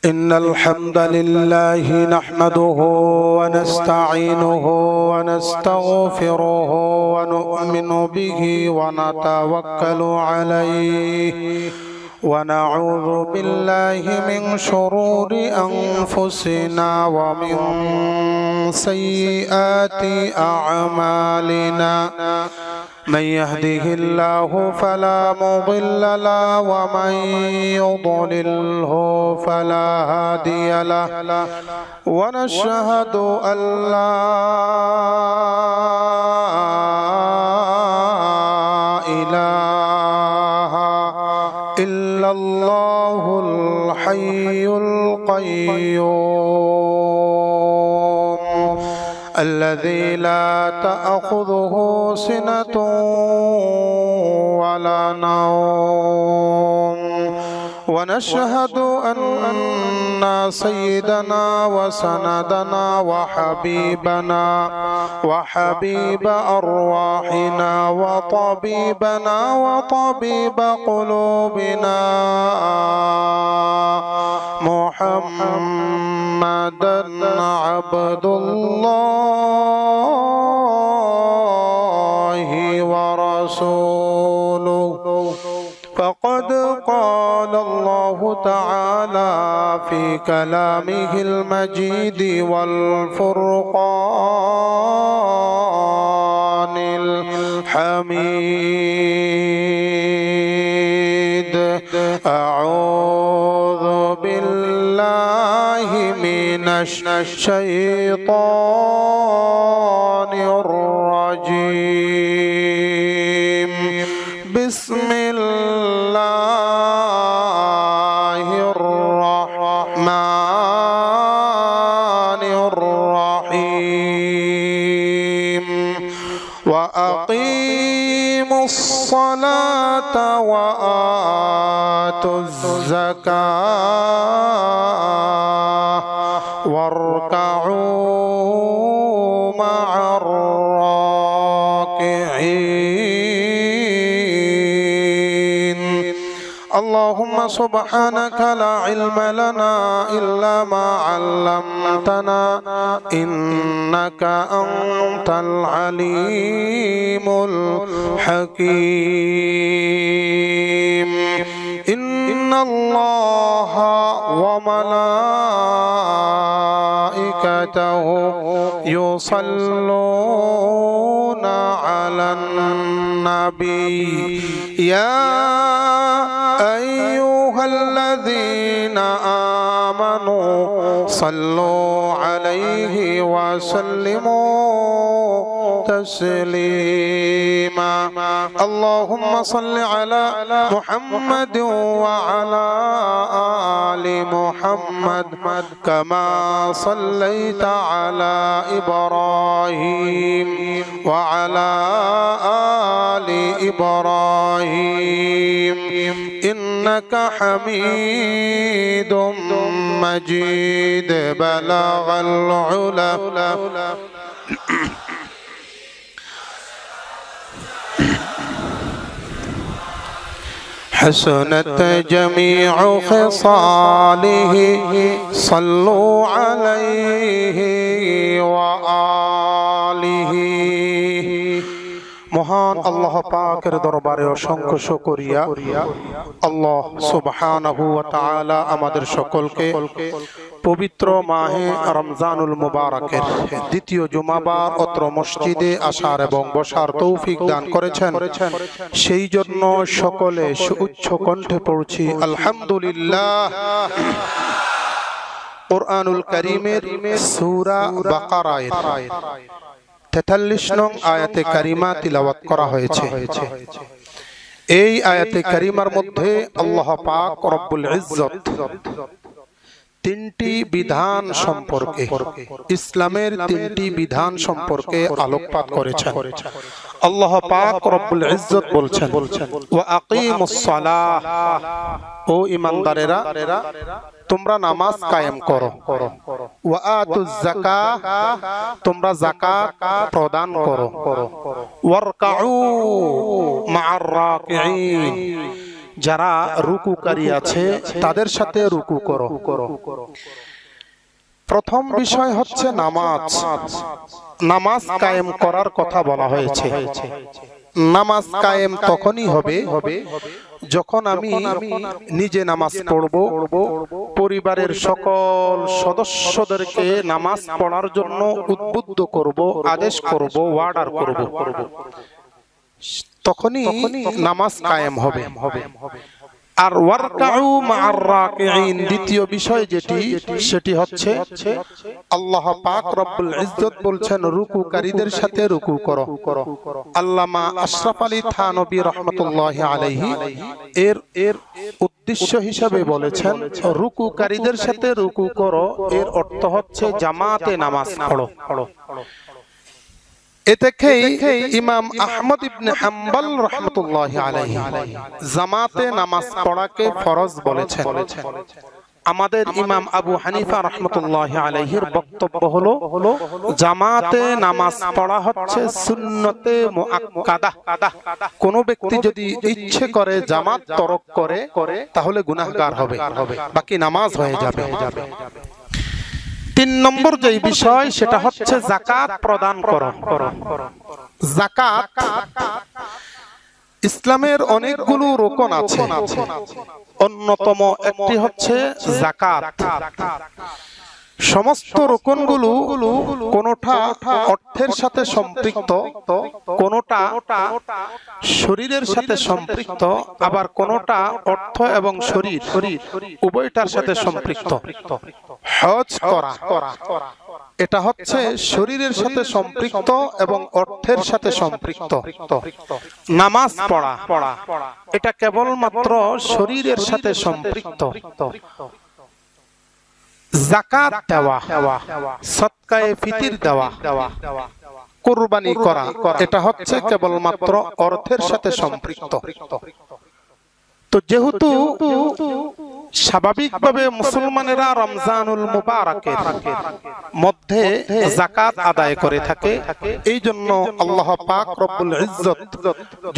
إن الحمد لله نحمده ونستعينه ونستغفره ونؤمن به ونتوكل عليه ونعوذ بالله من شرور أنفسنا ومن سيئات أعمالنا من يهده الله فلا مضل له ومن يضلله فلا هادي له ونشهد أن لا إله إلا الله الحي القيوم الذي لا تأخذه سنة ولا نوم ونشهد أن سيدنا وسندنا وحبيب أرواحنا وطبيبنا وطبيب قلوبنا محمدا عبد الله ورسوله فقد قال الله تعالى في كلامه المجيد والفرقان الحميد أعوذ بالله من الشيطان الرجيم بسم الله الرحمن الرحيم وأقيموا الصلاة وآتوا الزكاة واركعوا مع الراكعين اللهم سبحانك لا علم لنا إلا ما علمتنا إنك أنت العليم الحكيم إن الله وملائكته يصلون على النبي يا أيها الذين آمنوا صلوا عليه وسلموا تسليما اللهم صل على محمد وعلى آل محمد كما صليت على إبراهيم وعلى آل إبراهيم إنك حميد مجيد بلغ العلا حسنت جميع خصاله صلوا عليه وآله মহান আল্লাহ পাকের দরবারে অসংখ্য শুকরিয়া আল্লাহ সুবহানাহু ওয়া তাআলা আমাদের সকলকে পবিত্র মাহে রমজানুল মুবারকের দ্বিতীয় জুমাবার অত্র মসজিদে আসার এবং বসার তৌফিক দান করেছেন সেই জন্য সকলে উচ্চ কণ্ঠে পড়ছি আলহামদুলিল্লাহ কুরআনুল কারীমের সূরা বাকারায় 43 নং আয়াতে কারিমা তিলাওয়াত করা হয়েছে এই আয়াতে কারিমার মধ্যে আল্লাহ পাক রব্বুল ইজ্জত তিনটি বিধান সম্পর্কে ইসলামের তিনটি বিধান সম্পর্কে আলোকপাত করেছেন আল্লাহ পাক রব্বুল ইজ্জত বলছেন ওয়া আকিমুস সালাহ ও ঈমানদারেরা তোমরা নামাজ কায়েম করো ওয়া আতুজ যাকাত তোমরা যাকাত প্রদান করো ওয়ারকাউ মা'আর রাকিঈন যারা রুকুকারী আছে তাদের সাথে রুকু করো। প্রথম বিষয় হচ্ছে নামাজ। নামাজ কায়েম করার কথা বলা হয়েছে। নামাজ কায়েম তখনই হবে যখন আমি নিজে নামাজ পড়ব, পরিবারের সকল সদস্যদেরকে নামাজ পড়ার জন্য উদ্বুদ্ধ করব, আদেশ করব, অর্ডার করব, তখনই নামাজ কায়েম হবে। আর ওয়ারকাউ মা'আর রাকিঈন, দ্বিতীয় বিষয় সেটি হচ্ছে আল্লাহ পাক রব্বুল ইজ্জত বলছেন রুকুকারীদের সাথে রুকু করো। আল্লামা আশরাফ আলী থানভী রাহমাতুল্লাহি আলাইহি এর উদ্দেশ্য হিসাবে বলেছেন রুকুকারীদের সাথে রুকু করো, এর অর্থ হচ্ছে জামাতে নামাজ পড়ো। এ থেকেই ইমাম আহমদ ইবনে হাম্বল রাহমাতুল্লাহি আলাইহি জামাতে নামাজ পড়াকে ফরজ বলেছেন। আমাদের ইমাম আবু হানিফা রাহমাতুল্লাহি আলাইহির বক্তব্য হলো জামাতে নামাজ পড়া হচ্ছে সুন্নতে মুআক্কাদা। কোন ব্যক্তি যদি ইচ্ছে করে জামাত তরক করে তাহলে গুনাহগার হবে, বাকি নামাজ হয়ে যাবে। 3 নম্বর যে বিষয় সেটা হচ্ছে যাকাত প্রদান করো। যাকাত ইসলামের অনেকগুলো রুকন আছে, অন্যতম একটি হচ্ছে যাকাত। সমস্ত রুকনগুলো কোনটা অর্থের সাথে সম্পৃক্ত, কোনটা শরীরের সাথে সম্পৃক্ত, আবার কোনটা অর্থ এবং শরীর উভয়টার সাথে সম্পৃক্ত। হজ করা এটা হচ্ছে শরীরের সাথে সম্পৃক্ত এবং অর্থের সাথে সম্পৃক্ত। নামাজ পড়া এটা কেবলমাত্র শরীরের সাথে সম্পৃক্ত। যাকাত দেওয়া, সদকায়ে ফিতির দেওয়া, কুরবানি করা এটা হচ্ছে কেবলমাত্র অর্থের সাথে সম্পৃক্ত। তো যেহেতু স্বাভাবিকভাবে মুসলমানেরা রমজানুল মুবারাকের মধ্যে যাকাত আদায় করে থাকে, এই জন্য আল্লাহ পাক রব্বুল ইজ্জত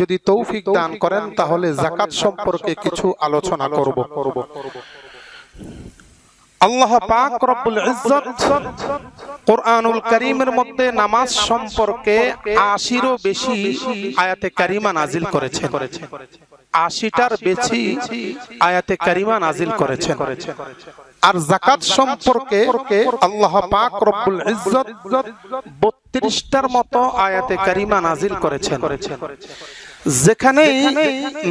যদি তৌফিক দান করেন তাহলে যাকাত সম্পর্কে কিছু আলোচনা করব। আল্লাহ পাক রব্বুল ইজ্জত কুরআনুল কারীমের মধ্যে নামাজ সম্পর্কে ৮০রও বেশি আয়াতে কারিমা নাজিল করেছেন। ৮০টার বেশি আয়াতে কারিমা নাজিল করেছেন। আর যাকাত সম্পর্কে আল্লাহ পাক রব্বুল ইজ্জত ৩২টার মতো আয়াতে কারিমা নাজিল করেছেন। যেখানেই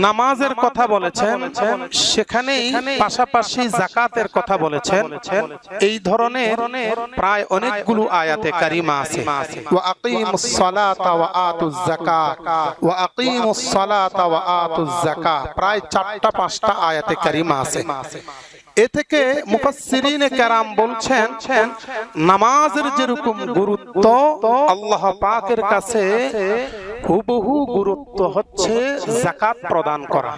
নামাজের কথা বলেছেন সেখানেই পাশাপাশি যাকাতের কথা বলেছেন। এই ধরনের প্রায় অনেকগুলো আয়াতে কারিমা আছে। ওয়া আকিমুস সালাতা ওয়া আতুজ যাকাত, ওয়া আকিমুস সালাতা ওয়া আতুজ যাকাত, প্রায় ৪টা ৫টা আয়াতে কারিমা আছে। এ থেকে মুফাসসিরিনে কেরাম বলছেন নামাজের যেরকম গুরুত্ব আল্লাহ পাকের কাছে হুবহু গুরুত্ব হচ্ছে যাকাত প্রদান করা।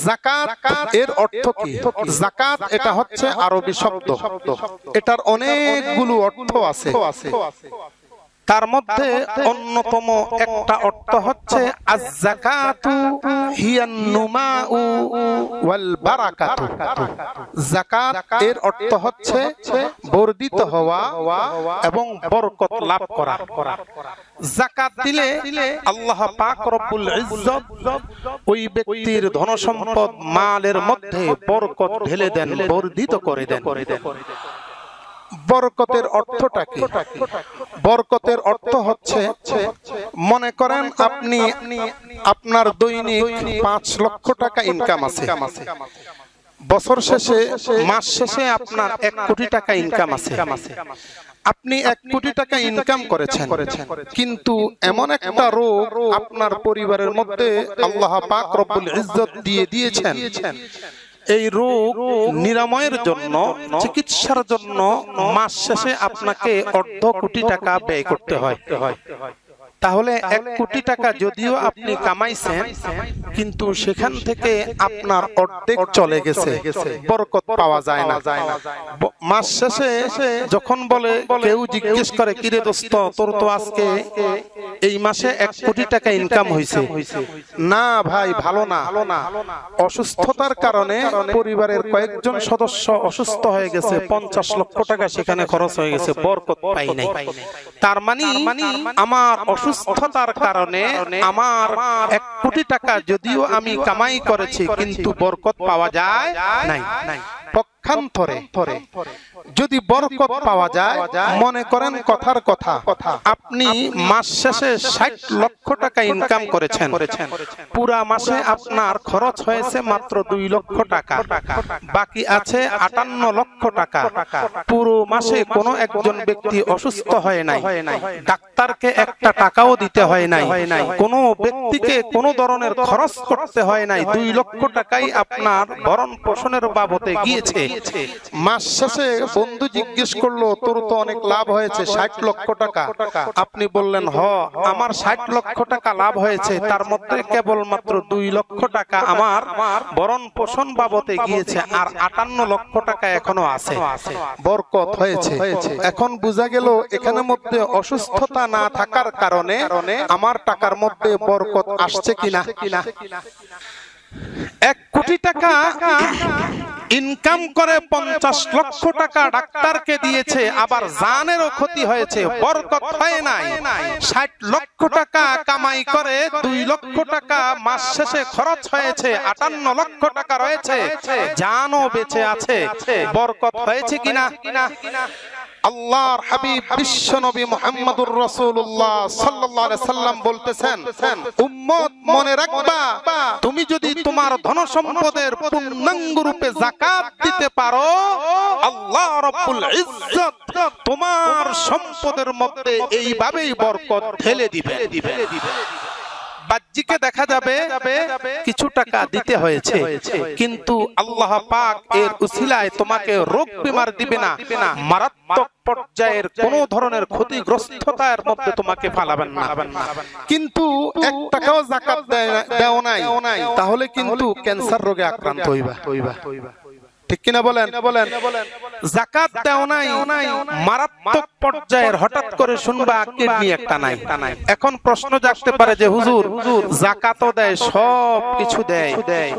যাকাত এর অর্থ কি? যাকাত এটা হচ্ছে আরবি শব্দ, এটার অনেকগুলো অর্থ আছে। তার মধ্যে অন্যতম একটা অর্থ হচ্ছে আয-যাকাতু হিয়ান নুমাউ ওয়াল বারাকাতু। যাকাত এর অর্থ হচ্ছে বর্ধিত হওয়া এবং বরকত লাভ করা। যাকাত দিলে আল্লাহ পাক রব্বুল ইজ্জত ওই ব্যক্তির ধন সম্পদ মালের মধ্যে বরকত ঢেলে দেন, বর্ধিত করে দেন। বরকতের অর্থটা কি? বরকতের অর্থ হচ্ছে মনে করেন আপনি আপনার দৈনিক ৫ লক্ষ টাকা ইনকাম আছে, বছর শেষে মাস শেষে আপনার ১ কোটি টাকা ইনকাম আছে। আপনি ১ কোটি টাকা ইনকাম করেছেন, কিন্তু এমন একটা রোগ আপনার পরিবারের মধ্যে আল্লাহ পাক রব্বুল ইজ্জত দিয়ে দিয়েছেন, এই রোগ নিরাময়ের জন্য, চিকিৎসার জন্য মাস শেষে আপনাকে ১.৫ কোটি টাকা ব্যয় করতে হয়। তাহলে 1 কোটি টাকা যদিও আপনি কামাইছেন, কিন্তু সেখান থেকে আপনার অর্ধেক চলে গেছে, বরকত পাওয়া যায় না। মাস শেষে যখন বলে, কেউ জিজ্ঞেস করে, কিরে দোস্ত, তোর তো আজকে এই মাসে 1 কোটি টাকা ইনকাম হয়েছে। না ভাই, ভালো না, অসুস্থতার কারণে পরিবারের কয়েকজন সদস্য অসুস্থ হয়ে গেছে, 50 লক্ষ টাকা সেখানে খরচ হয়ে গেছে, বরকত পাই নাই। তার মানে আমার অসুস্থতার কারণে আমার 1 কোটি টাকা যদিও আমি কামাই করেছি, কিন্তু বরকত পাওয়া যায় নাই। পক্ষান্তরে যদি বরকত পাওয়া যায়, মনে করেন কথার কথা, আপনি মাস শেষে 60 লক্ষ টাকা ইনকাম করেছেন, পুরা মাসে আপনার খরচ হয়েছে মাত্র 2 লক্ষ টাকা, বাকি আছে 58 লক্ষ টাকা। পুরো মাসে কোনো একজন ব্যক্তি অসুস্থ হয় নাই, ডাক্তারকে 1টা টাকাও দিতে হয় নাই, কোনো ব্যক্তিকে কোনো ধরনের খরচ করতে হয় নাই, 2 লক্ষ টাকাই আপনার ভরণ পোষণের বাবদে গিয়েছে। মাস শেষে বন্ধু জিজ্ঞেস করলো, তোর তো অনেক লাভ হয়েছে, 60 লক্ষ টাকা। আপনি বললেন, হ, আমার 60 লক্ষ টাকা লাভ হয়েছে, তার মধ্যে কেবলমাত্র 2 লক্ষ টাকা আমার ভরণ পোষণ বাবদে গিয়েছে, আর 58 লক্ষ টাকা এখনো আছে, বরকত হয়েছে। এখন বোঝা গেল এখানে মধ্যে অসুস্থতা না থাকার কারণে আমার টাকার মধ্যে বরকত আসছে কিনা। 1 কোটি টাকা ইনকাম করে 50 লক্ষ টাকা ডাক্তারকে দিয়েছে, আবার জানেরও ক্ষতি হয়েছে, বরকত হয় নাই। 60 লক্ষ টাকা কামাই করে 2 লক্ষ টাকা মাস শেষে খরচ হয়েছে, 58 লক্ষ টাকা রয়েছে, জানও বেঁচে আছে, বরকত হয়েছে কিনা। আল্লাহর হাবিব বিশ্ব নবী মুহাম্মদুর রাসূলুল্লাহ সাল্লাল্লাহু আলাইহি সাল্লাম বলতেছেন, উম্মত মনে রাখবা, তুমি যদি তোমার ধন সম্পদের পূর্ণাঙ্গ রূপে যাকাত দিতে পারো, আল্লাহ রাব্বুল ইজ্জত তোমার সম্পদের মধ্যে এইভাবেই বরকত ঢেলে দিবে। বাহ্যিকে দেখা যাবে কিছু টাকা দিতে হয়েছে, কিন্তু আল্লাহ পাক এর উসিলায় তোমাকে রোগ বিমার দিবে না, মারাত্মক পর্যায়ের কোন ধরনের ক্ষতিগ্রস্ততার মধ্যে তোমাকে ফেলাবেন না। কিন্তু 1 টাকাও যাকাত দাও নাই, তাহলে কিন্তু ক্যান্সার রোগে আক্রান্ত হইবা। ঠিক কিনা বলেন? যাকাত দাও নাই, মারাত্মক পর্যায়ের হঠাৎ করে শুনবা কিডনি একটা নাই। এখন প্রশ্ন জাগতে পারে যে হুজুর, যাকাতও দেয়, সব কিছু দেয়,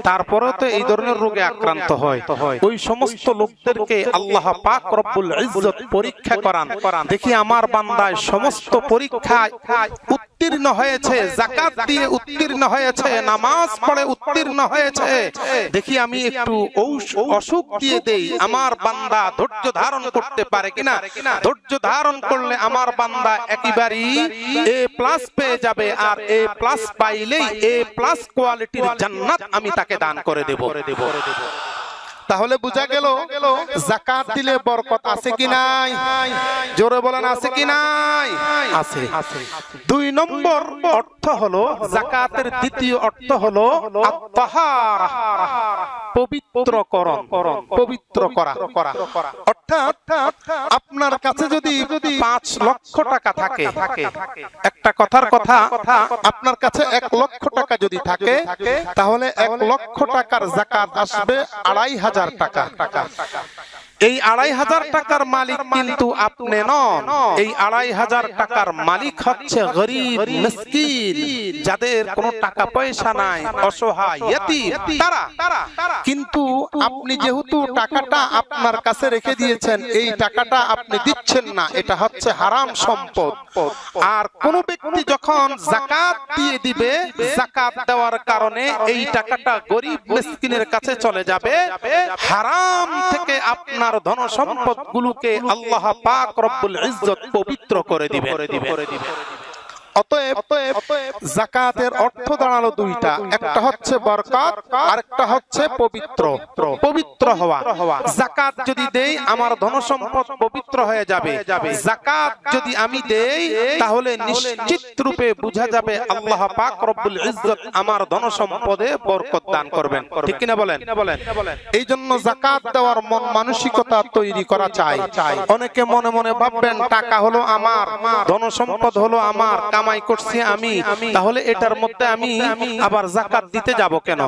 তারপরেও তো এই ধরনের রোগে আক্রান্ত হয়। ওই সমস্ত লোকদেরকে আল্লাহ পাক রব্বুল ইজ্জত পরীক্ষা করান, দেখি আমার বান্দায় সমস্ত পরীক্ষায় উত্তীর্ণ হয়েছে, যাকাত দিয়ে উত্তীর্ণ হয়েছে, নামাজ পড়ে উত্তীর্ণ হয়েছে, দেখি আমি একটু অসুখ দিয়ে দেই, আমার বান্দা ধৈর্য ধারণ করতে পারে কিনা। ধৈর্য ধারণ করলে আমার বান্দা একেবারেই A+ পেয়ে যাবে, আর A+ পাইলেই A+ কোয়ালিটির জান্নাত আমি তাকে দান করে দেব। তাহলে বোঝা গেল যাকাত দিলে বরকত আছে কি নাই? জোরে বলেন, আছে কি নাই? আছে। 2 নম্বর অর্থ হলো, যাকাতের দ্বিতীয় অর্থ হলো আত-তাহারা, পবিত্রকরণ, পবিত্র করা। অর্থাৎ আপনার কাছে যদি 5 লক্ষ টাকা থাকে, একটা কথার কথা, আপনার কাছে 1 লক্ষ টাকা যদি থাকে, তাহলে 1 লক্ষ টাকার যাকাত আসবে 2,500 টাকা। এই 2,500 টাকার মালিক কিন্তু আপনি নন, এই 2,500 টাকার মালিক হচ্ছে গরীব মিসকিন, যাদের কোনো টাকা পয়সা নাই, অসহায় ইয়তীম, তারা। কিন্তু আপনি যেহেতু টাকাটা আপনার কাছে রেখে দিয়েছেন, এই টাকাটা আপনি দিচ্ছেন না, এটা হচ্ছে হারাম সম্পদ। আর কোন ব্যক্তি যখন যাকাত দিয়ে দিবে, যাকাত দেওয়ার কারণে এই টাকাটা গরীব মিসকিনের কাছে চলে যাবে, হারাম থেকে আপনার ধন সম্পদ গুলোকে আল্লাহ পাক রব্বুল ইজ্জত পবিত্র করে দিবে। অতএব যাকাতের অর্থ দাঁড়ালো 2টা, একটা হচ্ছে বরকত, আরেকটা হচ্ছে পবিত্র, পবিত্র হওয়া। যাকাত যদি দেই, আমার ধন সম্পদ পবিত্র হয়ে যাবে। যাকাত যদি আমি দেই, তাহলে নিশ্চিত রূপে বোঝা যাবে আল্লাহ পাক রব্বুল ইজ্জত আমার ধন সম্পদে বরকত দান করবেন। ঠিক কিনা বলেন? এই জন্য যাকাত দেওয়ার মন মানসিকতা তৈরি করা চাই। অনেকে মনে মনে ভাববেন, টাকা হলো আমার, ধন সম্পদ হলো আমার, কামাই করছি আমি, তাহলে এটার মধ্যে আমি আবার যাকাত দিতে যাব কেন?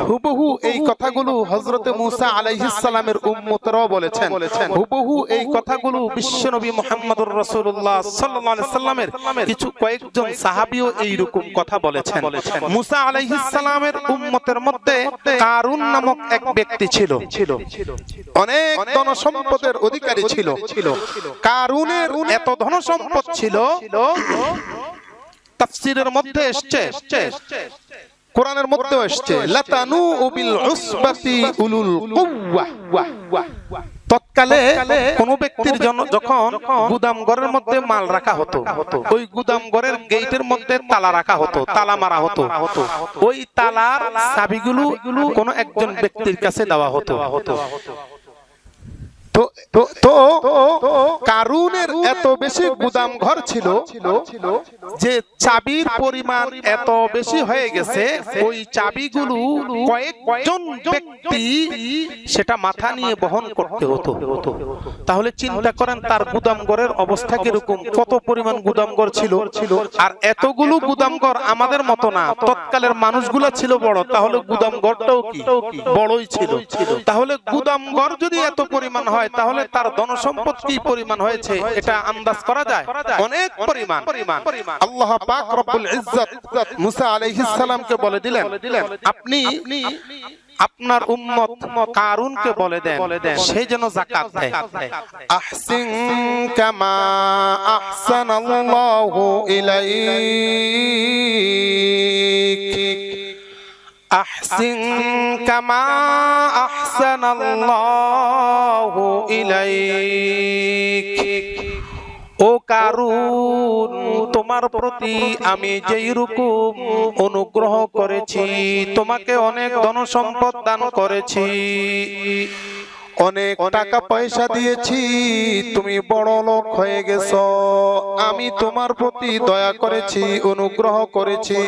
হুবহু এই কথাগুলো হযরতে মূসা আলাইহিস সালামের উম্মতরাও বলেছেন। হুবহু এই কথাগুলো বিশ্বনবী মুহাম্মদুর রাসূলুল্লাহ সাল্লাল্লাহু আলাইহি সাল্লামের কিছু কয়েকজন সাহাবীও এই রকম কথা বলেছেন। মূসা আলাইহিস সালামের উম্মতের মধ্যে কারুন নামক এক ব্যক্তি ছিল, অনেক ধন সম্পদের অধিকারী ছিল। কারুনের এত ধন সম্পদ ছিল, তাফসীরের মধ্যে এসেছে, কোরআনের মধ্যে এসেছে, লাতানু বিল উসবাতি উলুল কুওয়া। তৎকালে কোন ব্যক্তির জন্য যখন গুদাম ঘরের মধ্যে মাল রাখা হতো, ওই গুদাম ঘরের গেটের মধ্যে তালা রাখা হতো, তালা মারা হতো। ওই তালার চাবিগুলো কোন একজন ব্যক্তির কাছে দেওয়া হতো। তো কারুনের এত বেশি গুদাম ঘর ছিল যে চাবির পরিমাণ এত বেশি হয়ে গেছে, ওই চাবিগুলো কয়েকজন ব্যক্তি সেটা মাথা নিয়ে বহন করতে হতো। তাহলে চিন্তা করেন তার গুদাম ঘরের অবস্থা কিরকম, কত পরিমাণ গুদাম ঘর ছিল। আর এতগুলো গুদাম ঘর আমাদের মতো না, তৎকালের মানুষগুলো ছিল বড়, তাহলে গুদাম ঘরটাও কি বড়ই ছিল। তাহলে গুদাম ঘর যদি এত পরিমাণ হয়, তাহলে তার ধন সম্পদ কি পরিমাণ হয়েছে এটা আন্দাজ করা যায়, অনেক পরিমাণ। আল্লাহ পাক রব্বুল ইজ্জত মূসা আলাইহিস সালামকে বলে দিলেন, আপনি আপনার উম্মত কারুনকে বলে দেন সে যেন যাকাত দেয়। আহসিন কামা আহসানাল্লাহু ইলাইক, আহসিন কামা আহসানাল্লাহু ইলাইক। ও কারুন, তোমার প্রতি আমি যেই রকম অনুগ্রহ করেছি, তোমাকে অনেক ধন সম্পদ দান করেছি, অনেক টাকা পয়সা দিয়েছি, তুমি বড় লোক হয়ে গেছো, আমি তোমার প্রতি দয়া করেছি, অনুগ্রহ করেছি,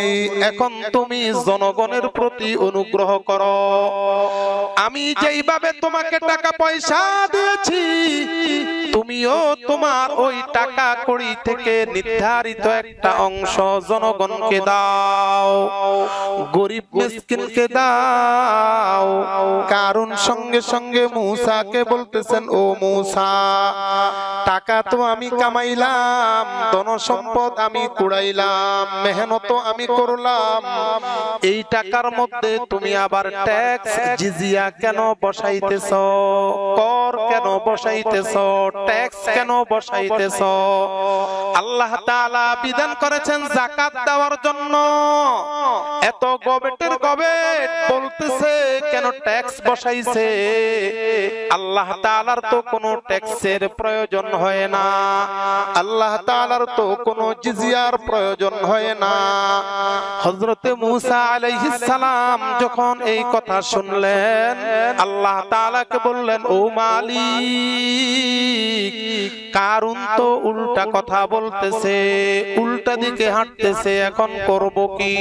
এখন তুমি জনগণের প্রতি অনুগ্রহ করো। আমি যেইভাবে তোমাকে টাকা পয়সা দিয়েছি, তুমিও তোমার ওই টাকা কড়ি থেকে নির্ধারিত একটা অংশ জনগণকে দাও, গরিব মিসকিনকে দাও। কারণ সঙ্গে সঙ্গে মূসাকে বলতেছেন, ও মূসা, টাকা তো আমি কামাইলাম, ধন সম্পদ আমি কুড়াইলাম, মেহনত আমি করলাম, এই টাকার মধ্যে তুমি আবার ট্যাক্স জিজিয়া কেন বসাইতেছ, কর কেন বসাইতেছ, ট্যাক্স কেন বসাইতেছ? আল্লাহ তাআলা বিধান করেছেন যাকাত দেওয়ার জন্য। এত গবেটের গবেট বলতেছে কেন ট্যাক্স বসাইছে? আল্লাহ তাআলার তো কোনো ট্যাক্সের প্রয়োজন হয় না, আল্লাহ তাআলার তো কোনো জিজিয়ার প্রয়োজন হয় না। হযরতে মূসা আলাইহিস সালাম যখন এই কথা শুনলেন, আল্লাহ তাআলাকে বললেন, ও মালিক, কারুন তো উল্টা কথা বলতেছে, উল্টা দিকে হাঁটতেছে, এখন করব কি?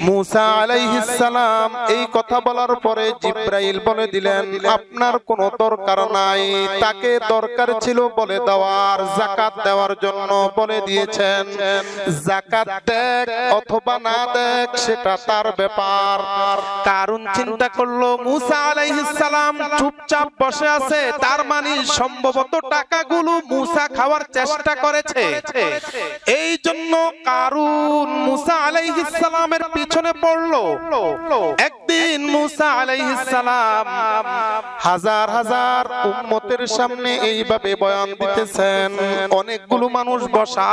মূসা আলাইহিস সালাম এই কথা বলার পরে জিবরাইল বলে দিলেন, আপনার কোনো দরকার নাই, তাকে দরকার ছিল বলে দেওয়ার, যাকাত দেওয়ার জন্য বলে দিয়েছেন। যাকাত দেখ অথবা না দেখ সেটা তার ব্যাপার। কারুন চিন্তা করলো মূসা আলাইহিস সালাম চুপচাপ বসে আছে, তার মানে সম্ভবত টাকাগুলো মূসা খাওয়ার চেষ্টা করেছে। এই জন্য কারুন মূসা আলাইহিস সালামের পিছনে পড়লো। একদিন মূসা আলাইহিস সালাম হাজার হাজার উম্মতের সামনে এইভাবে বয়ান দিতেছেন, অনেকগুলো মানুষ বসা,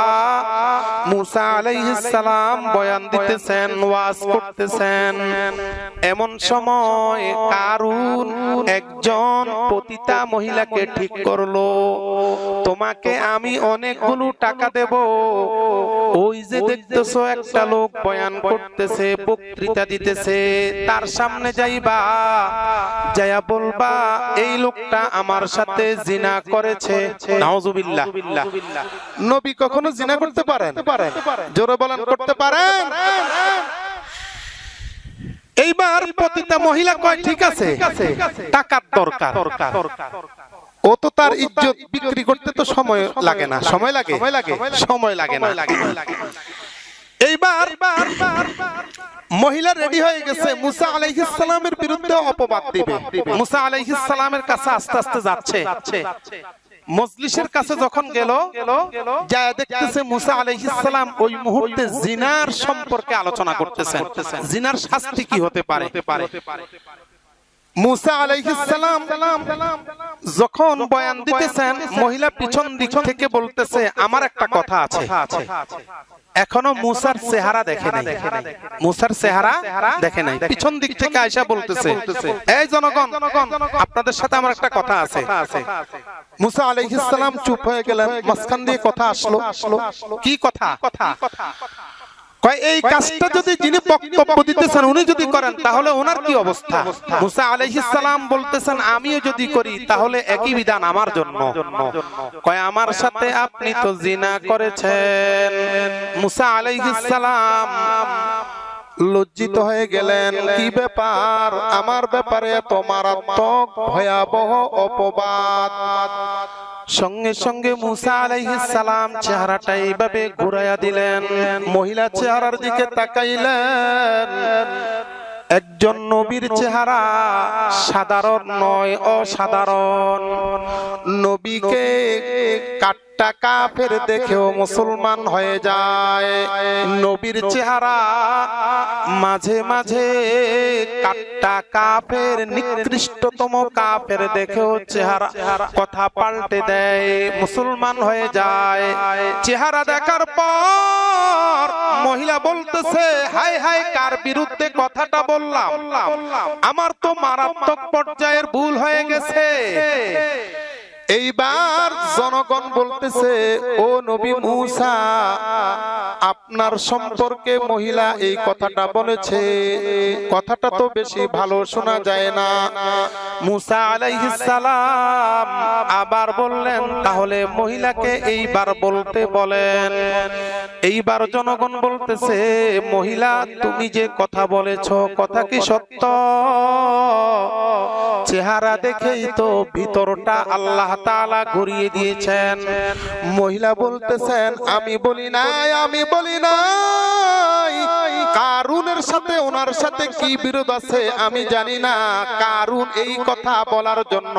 মূসা আলাইহিস সালাম বয়ান দিতেছেন, ওয়াজ করতেছেন। এমন সময় কারুন একজন পতিতা মহিলাকে ঠিক করলো, তোমাকে আমি অনেকগুলো টাকা দেব, ওই যে দেখতেছো একটা লোক বয়ান করতেছে, বক্তৃতা দিতেছে, তার সামনে যাইবা, যায়া বলবা এই লোকটা আমার সাথে জিনা করেছে। নাউজুবিল্লাহ। নবী কখনো জিনা করতে পারেন? জোরে বলেন, করতে পারেন? এইবার পতিতা মহিলা কয়, ঠিক আছে, টাকার দরকার। ও তো তার ইজ্জত বিক্রি করতে তো সময় লাগে না, সময় লাগে না। এইবার মহিলা রেডি হয়ে গেছে মুসা আলাইহিস সালামের বিরুদ্ধে অপবাদ দিবে। মুসা আলাইহিস সালামের কাছে আস্তে আস্তে যাচ্ছে। মজলিসের কাছে যখন গেল, যায় দেখতেছে মুসা আলাইহিস সালাম ওই মুহূর্তে জিনার সম্পর্কে আলোচনা করতেছেন, জিনার শাস্তি কি হতে পারে। মুসা আলাইহিস সালাম যখন বয়ান দিতেছেন, মহিলা পিছন দিক থেকে বলতেছে আমার একটা কথা আছে। এখনো মুসার চেহারা দেখে নাই, মুসার চেহারা দেখে নাই। পিছন দিক থেকে আয়েশা বলতেছে, এই জনগণ, আপনাদের সাথে আমার একটা কথা আছে। মুসা আলাইহিস সালাম চুপ হয়ে গেলেন। মাঝখান দিয়ে কথা আসলো, কি কথা? এই কাজটা যদি যিনি বক্তব্য দিতেছেন উনি যদি করেন তাহলে ওনার কি অবস্থা? মুসা আলাইহিস সালাম বলতেছেন আমিও যদি করি তাহলে একই বিধান আমার জন্য। কয় আমার সাথে আপনি তো জিনা করেছেন। মুসা আলাইহিস সালাম লজ্জিত হয়ে গেলেন, কি ব্যাপার, আমার ব্যাপারে এত মারাত্মক ভয়াবহ অপবাদ। সঙ্গে সঙ্গে মুসা আলাইহিস সালাম চেহারাটা এইভাবে ঘুরাইয়া দিলেন, মহিলা চেহারার দিকে তাকাইলেন। একজন নবীর চেহারা সাধারণ নয়, অসাধারণ। নবীকে কাট্টা কাফের দেখেও মুসলমান হয়ে যায়। নবীর চেহারা মাঝে মাঝে কাট্টা কাফের, নিকৃষ্টতম কাফের দেখেও চেহারা কথা পাল্টে দেয়, মুসলমান হয়ে যায়। চেহারা দেখার পর মহিলা বলতেছে, হাই হাই, কার বিরুদ্ধে কথাটা বললাম, আমার তো মারাত্মক পর্যায়ের ভুল হয়ে গেছে। এইবার জনগণ বলতেছে, ও নবী মুসা, আপনার সম্পর্কে মহিলা এই কথাটা বলেছে, কথাটা তো বেশি ভালো শোনা যায় না। মুসা আলাইহিস সালাম আবার বললেন, তাহলে মহিলাকে এইবার বলতে বলেন। এইবার জনগণ বলতেছে, মহিলা তুমি যে কথা বলেছ কথা কি সত্য? চেহারা দেখেই তো ভিতরটা আল্লাহ তাআলা ঘুরিয়ে দিয়েছেন। মহিলা বলতেছেন, আমি বলি নাই, আমি বলি নাই। কারুনের সাথে ওনার সাথে কি বিরোধ আছে আমি জানি না। কারুন এই কথা বলার জন্য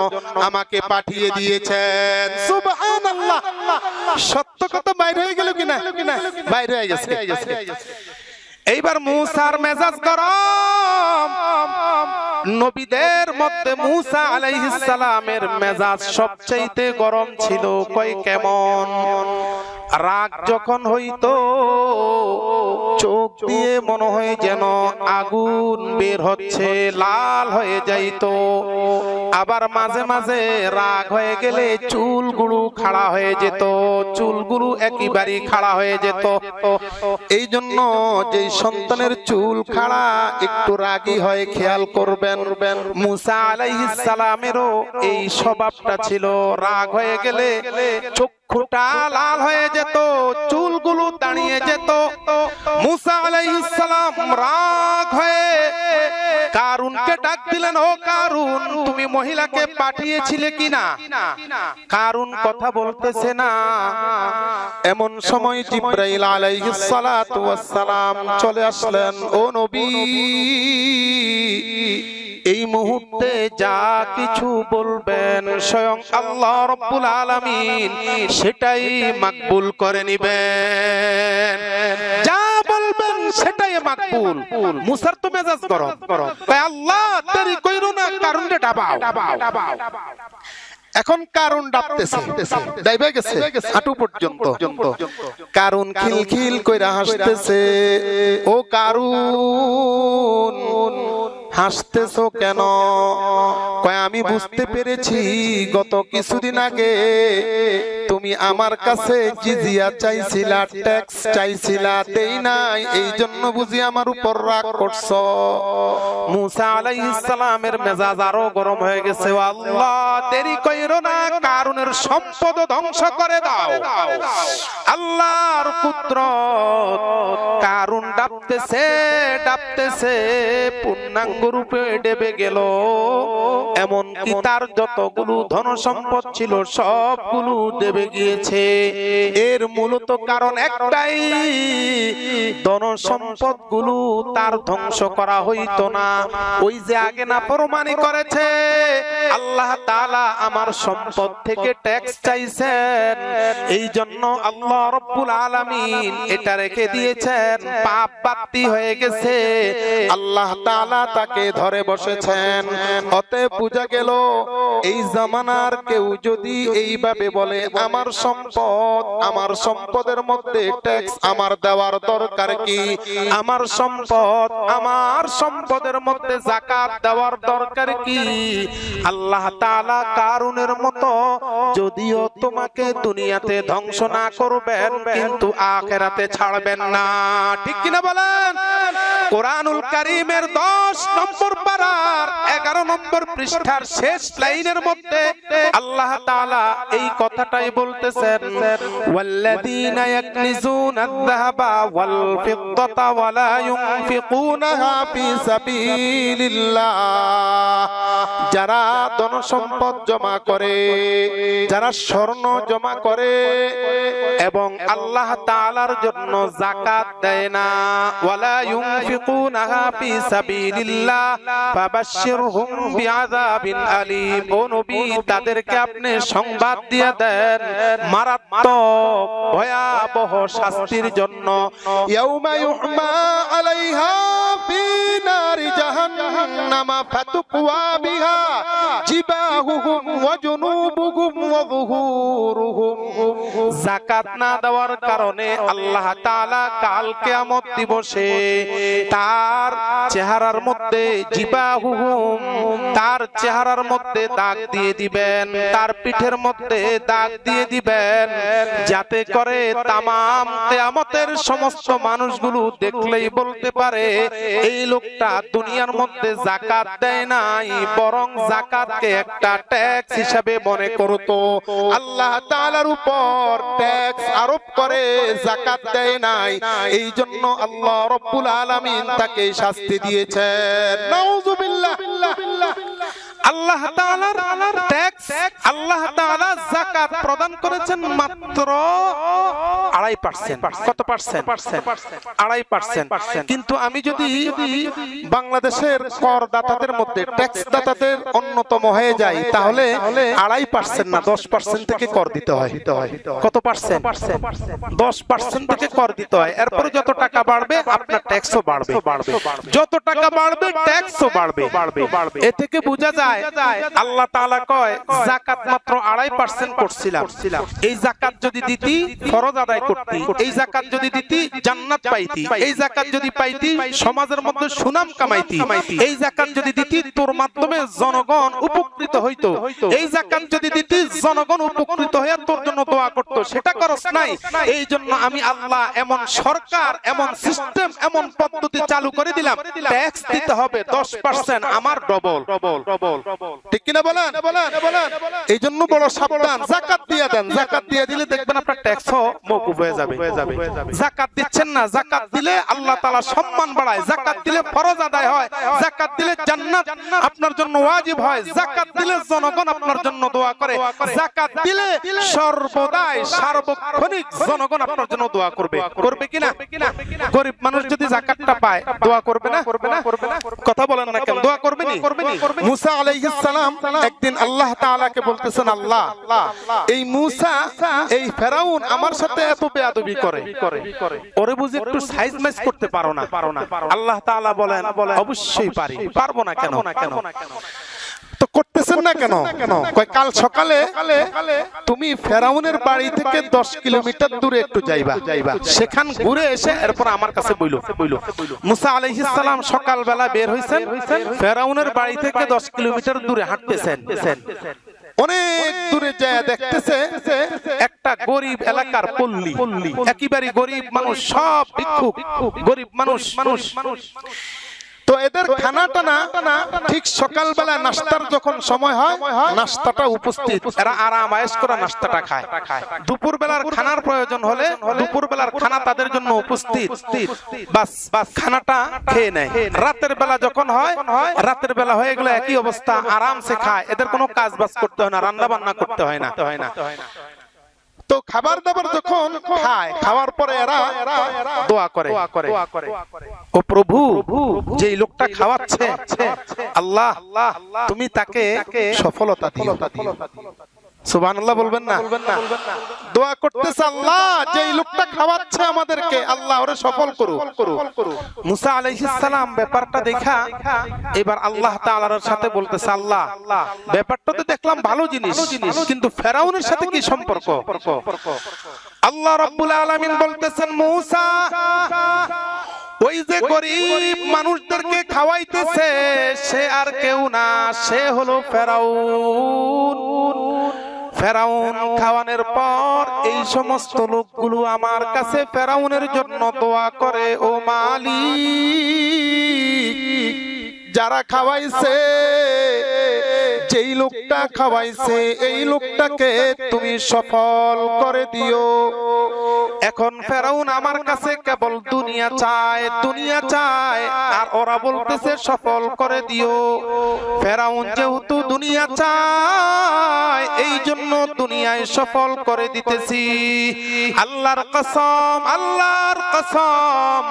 আমাকে পাঠিয়ে দিয়েছেন। সুবহানাল্লাহ, সত্য কথা বাইরে হয়ে গেল কিনা? বাইরে হয়ে গেছে। এইবার মুসার মেজাজ গরম। নবীদের মধ্যে মুসা আলাইহিস সালামের মেজাজ সবচাইতে গরম ছিল। কই কেমন? রাগ যখন হইতো চোখ দিয়ে মনে হয় যেন আগুন বের হচ্ছে, লাল হয়ে যাইতো। আবার মাঝে মাঝে রাগ হয়ে গেলে চুলগুলো খাড়া হয়ে যেত, চুলগুলো একেবারে খাড়া হয়ে যেত। এই জন্য যে সন্তানের চুল খাড়া একটু রাগী হয়, খেয়াল করবেন। মুসা আলাইহিস সালামেরও এই স্বভাবটা ছিল। রাগ হয়ে গেলে চক্ষুটা লাল হয়ে যেত, চুলগুলো দাঁড়িয়ে যেত। মুসা আলাইহিস সালাম রাগ হয়ে কারুনকে ডাক দিলেন, ও কারুন, তুমি মহিলাকে পাঠিয়েছিলে কিনা? কারুন কথা বলতেছে না। এমন সময় জিবরাইল আলাইহিস সালাতু ওয়াস সালাম চলে আসলেন। ও নবী, এই মুহূর্তে যা কিছু বলবেন স্বয়ং আল্লাহ রাব্বুল আলামিন সেটাই মাকবুল করে নিবেন। যা বলবেন সেটাই মাকবুল। মুসার তো মেজাজ গরম। তাই আল্লাহ দেরি কইরো না, কারুনকে ডাবাও। এখন কারুন ডাবতেছে, ডাইবে গেছে হাঁটু পর্যন্ত। কারুন খিলখিল কইরা হাসতেছে। ও কারুন, হাসতেছো কেন? কয় আমি বুঝতে পেরেছি গত কিছুদিন আগে তুমি আমার কাছে জিজিয়া চাইছিলা, ট্যাক্স চাইছিলা, দেই নাই, এই জন্য বুঝি আমার উপর রাগ করছো। মুসা আলাইহিস সালামের মেজাজ আরো গরম হয়ে গেছে। আল্লাহ দেরি কইরো না, কারুনের সম্পদ ধ্বংস করে দাও। আল্লাহর পুত্র কারুন কাঁপতেছে ডাবতেছে পূর্ণাঙ্গ রূপে ডেবে গেল এমনকি তার যতগুলো ধন সম্পদ ছিল সবগুলো ডেবে গিয়েছে এর মূলত কারণ একটাই ধন সম্পদ গুলো তার ধ্বংস করা হইতো না ওই যে আগে নাফরমানি করেছে আল্লাহ তাআলা আমার সম্পদ থেকে ট্যাক্স চাইছেন এই জন্য আল্লাহ রাব্বুল আলামিন এটা রেখে দিয়েছেন পাপ বাতি হয়ে গেছে আল্লাহ তাআলা তাকে ধরে বসেছেন অতএব বুঝা গেল এই জামানার কেউ যদি এইভাবে বলে আমার সম্পদের মধ্যে ট্যাক্স আমার দেওয়ার দরকার কি আমার সম্পদের মধ্যে যাকাত দেওয়ার দরকার কি আল্লাহ তাআলা কারুনের মতো যদিও তোমাকে দুনিয়াতে ধ্বংস না করবেন কিন্তু আখিরাতে ছাড়বেন না ঠিক কি না বলেন কোরআনুল কারীমের 10 নম্বর পারার 11 নম্বর পৃষ্ঠার শেষ লাইনের মধ্যে আল্লাহ তাআলা এই কথাটাই বলতেছেন ওয়াল্লাযীনা ইয়াকনিজুনা আয-যাহাবা ওয়াল ফিদ্দাতা ওয়া লা ইউনফিকুনাহা ফি সাবিলিল্লাহ যারা ধন সম্পদ জমা করে যারা স্বর্ণ জমা করে এবং আল্লাহ তাআলার জন্য যাকাত দেয় না ওয়া লা ইউনফিকুনাহা ফি সাবিলিল্লাহ ফাবাশশিরহুম বিআযাবিন আলীম ও নবী তাদেরকে আপনি সংবাদ দিয়ে দেন মারাত্মক ভয়াবহ শাস্তির জন্য ইয়াউমা ইউহমা আলাইহা ফি নারি জাহান্নাম ফাতুকওয়া বিহা জিবাহুহুম ওয়া জুনুবুহুম ওয়া যুহুরুহুম যাকাত না দেওয়ার কারণে আল্লাহ তাআলা কাল কিয়ামত দিবসে তার চেহারার মধ্যে জিবাহুহুম তার চেহারার মধ্যে দাগ দিয়ে দিবেন তার পিঠের মধ্যে দাগ দিয়ে দিবেন যাতে করে তামাম কিয়ামতের সমস্ত মানুষগুলো দেখলেই বলতে পারে এই লোকটা দুনিয়ার মধ্যে যাকাত দেয় নাই বরং যাকাতকে একটা ট্যাক্স হিসাবে মনে করত আল্লাহ তাআলার উপর ট্যাক্স আরোপ করে যাকাত দেয় নাই এই জন্য আল্লাহ রাব্বুল আলামিন তাকে শাস্তি দিয়েছেন নাউযুবিল্লাহ আল্লাহ তাআলার ট্যাক্স আল্লাহ তাআলা যাকাত প্রদান করেছেন মাত্র 2.5% কত পার্সেন্ট 2.5% কিন্তু আমি যদি বাংলাদেশের করদাতাদের মধ্যে ট্যাক্স দাতাদের অন্যতম হয়ে যাই তাহলে 2.5% না 10% থেকে কর দিতে হয় কত পার্সেন্ট 10% থেকে কর দিতে হয় এরপরে যত টাকা বাড়বে আপনার ট্যাক্সও বাড়বে যত টাকা বাড়বে ট্যাক্সও বাড়বে এ থেকে বোঝা যায় আল্লাহ তাআলা কয় যাকাত মাত্র 2.5% করছিলাম এই যাকাত যদি দিতি ফরজ আদায় করতি এই যাকাত যদি দিতি জান্নাত পাইতি এই যাকাত যদি পাইতি সমাজের মধ্যে সুনাম কামাইতি এই যাকাত যদি দিতি তোর মাধ্যমে জনগণ উপকৃত হইতো এই যাকাত যদি দিতি জনগণ উপকৃত হয়ে তোর জন্য দোয়া করত সেটা করস নাই এই জন্য আমি আল্লাহ এমন সরকার এমন সিস্টেম এমন পদ্ধতি চালু করে দিলাম ট্যাক্স দিতে হবে 10% আমার ডবল ঠিক কি না বলেন এই জন্য বড় সাবধান যাকাত দিয়ে দেন জাকাত দিয়ে দিলে দেখবেন আপনার ট্যাক্সও মওকুফ হয়ে যাবে যাকাত দিচ্ছেন না যাকাত দিলে আল্লাহ তাআলা সম্মান বাড়ায় যাকাত দিলে ফরজ আদায় হয় যাকাত দিলে জান্নাত আপনার জন্য ওয়াজিব হয় যাকাত দিলে জনগণ আপনার জন্য দোয়া করে যাকাত দিলে সর্বদাই সার্বক্ষণিক জনগণ আপনার জন্য দোয়া করবে কিনা গরীব মানুষ যদি যাকাতটা পায় দোয়া করবে না কথা বলেন না কেন দোয়া করবে নি মুসা আলাইহিস সালাম একদিন আল্লাহ তাআলাকে বলতেছেন আল্লাহ এই মুসা এই ফেরাউন আমার সাথে এত বেয়াদবি করে ওরে বুঝি একটু সাইজ ম্যাচ করতে পারো না আল্লাহ তাআলা বলেন অবশ্যই পারবো না কেন তো করতেছেন না কেন কয় কাল সকালে তুমি ফেরাউনের বাড়ি থেকে 10 কিলোমিটার দূরে একটু যাইবা সেখান ঘুরে এসে এরপর আমার কাছে বইলো মুসা আলাইহিস সালাম সকাল বেলা বের হইছেন ফেরাউনের বাড়ি থেকে 10 কিলোমিটার দূরে হাঁটতেছেন অনেক দূরে যায় দেখতেছে একটা গরিব এলাকার পল্লী একেবারে গরিব মানুষ সব ভিক্ষুক গরিব মানুষ তো এদের খানাটা না ঠিক সকালবেলা নাস্তার যখন সময় হয় নাস্তাটা উপস্থিত, এরা আরাম আয়েশ করে নাস্তাটা খায়। দুপুর বেলার খানার প্রয়োজন হলে দুপুর বেলার খানা তাদের জন্য উপস্থিত, বাস খানাটা খেয়ে নেয়। রাতের বেলা যখন হয় রাতের বেলা হয়ে গেলে একই অবস্থা, আরামসে খায়, এদের কোনো কাজ বাজ করতে হয় না, রান্না বান্না করতে হয় না। তো খাবার দাবার যখন খায়, খাওয়ার পরে এরা দোয়া করে, ও প্রভু যেই লোকটা খাওয়াচ্ছে আল্লাহ তুমি তাকে সফলতা দিও। সুবহানাল্লাহ বলবেন না? দোয়া করতেছে আল্লাহ যেই লোকটা খাওয়াচ্ছে আমাদেরকে আল্লাহ ওরে সফল করো। মুসা আলাইহিস সালাম ব্যাপারটা দেখা এবার আল্লাহ তাআলার সাথে বলতেছে আল্লাহ ব্যাপারটা তো দেখলাম ভালো জিনিস, কিন্তু ফেরাউনের সাথে কি সম্পর্ক? আল্লাহ রাব্বুল আলামিন বলতেছেন মুসা ওই যে গরিব মানুষদেরকে খাওয়াইতেছে সে আর কেউ না, সে হলো ফেরাউন। ফেরাউন খাওয়ানোর পর এই সমস্ত লোকগুলো আমার কাছে ফেরাউনের জন্য দোয়া করে, ও মালিক যারা খাওয়াইছে যেই লোকটা খাওয়াইছে এই লোকটাকে তুমি সফল করে দিও। এখন ফেরাউন আমার কাছে কেবল দুনিয়া চায়, দুনিয়া চায়, আর ওরা বলতেছে সফল করে দিও। ফেরাউন যেহেতু দুনিয়া চায় এই জন্য দুনিয়ায় সফল করে দিতেছি। আল্লাহর কসম, আল্লাহর কসম,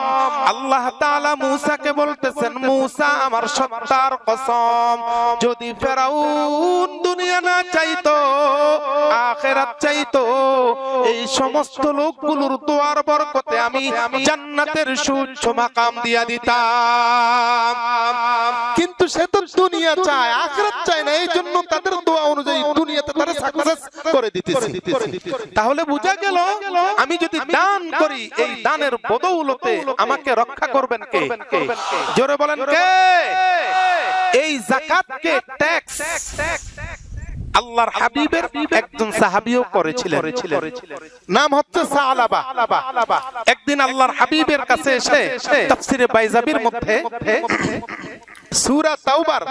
আল্লাহ তাআলা মূসাকে বলতেছেন মূসা আমার সত্তার কসম যদি ফেরাউন দুনিয়া না চাইতো আখিরাত চাইতো এই সমস্ত লোকগুলোর দোয়ার বরকতে আমি জান্নাতের সুউচ্চ মাকাম দিয়া দিতাম, কিন্তু সে তো দুনিয়া চায় আখিরাত চায় না, এই জন্য তাদের দোয়া অনুযায়ী দুনিয়াতে তারা সাকসেস করে দিতেছি। তাহলে বোঝা গেল আমি যদি দান করি এই দানের বদৌলতে আমাকে রক্ষা করবেন কে? জোরে বলেন কে? এই যাকাতকে ট্যাক্স আল্লাহর হাবিবের একজন সাহাবীও করেছিলেন, নাম হচ্ছে সালাবা। একদিন আল্লাহর হাবিবের কাছে এসে তাফসীরে বাইজাবির মধ্যে সূরা তাওবার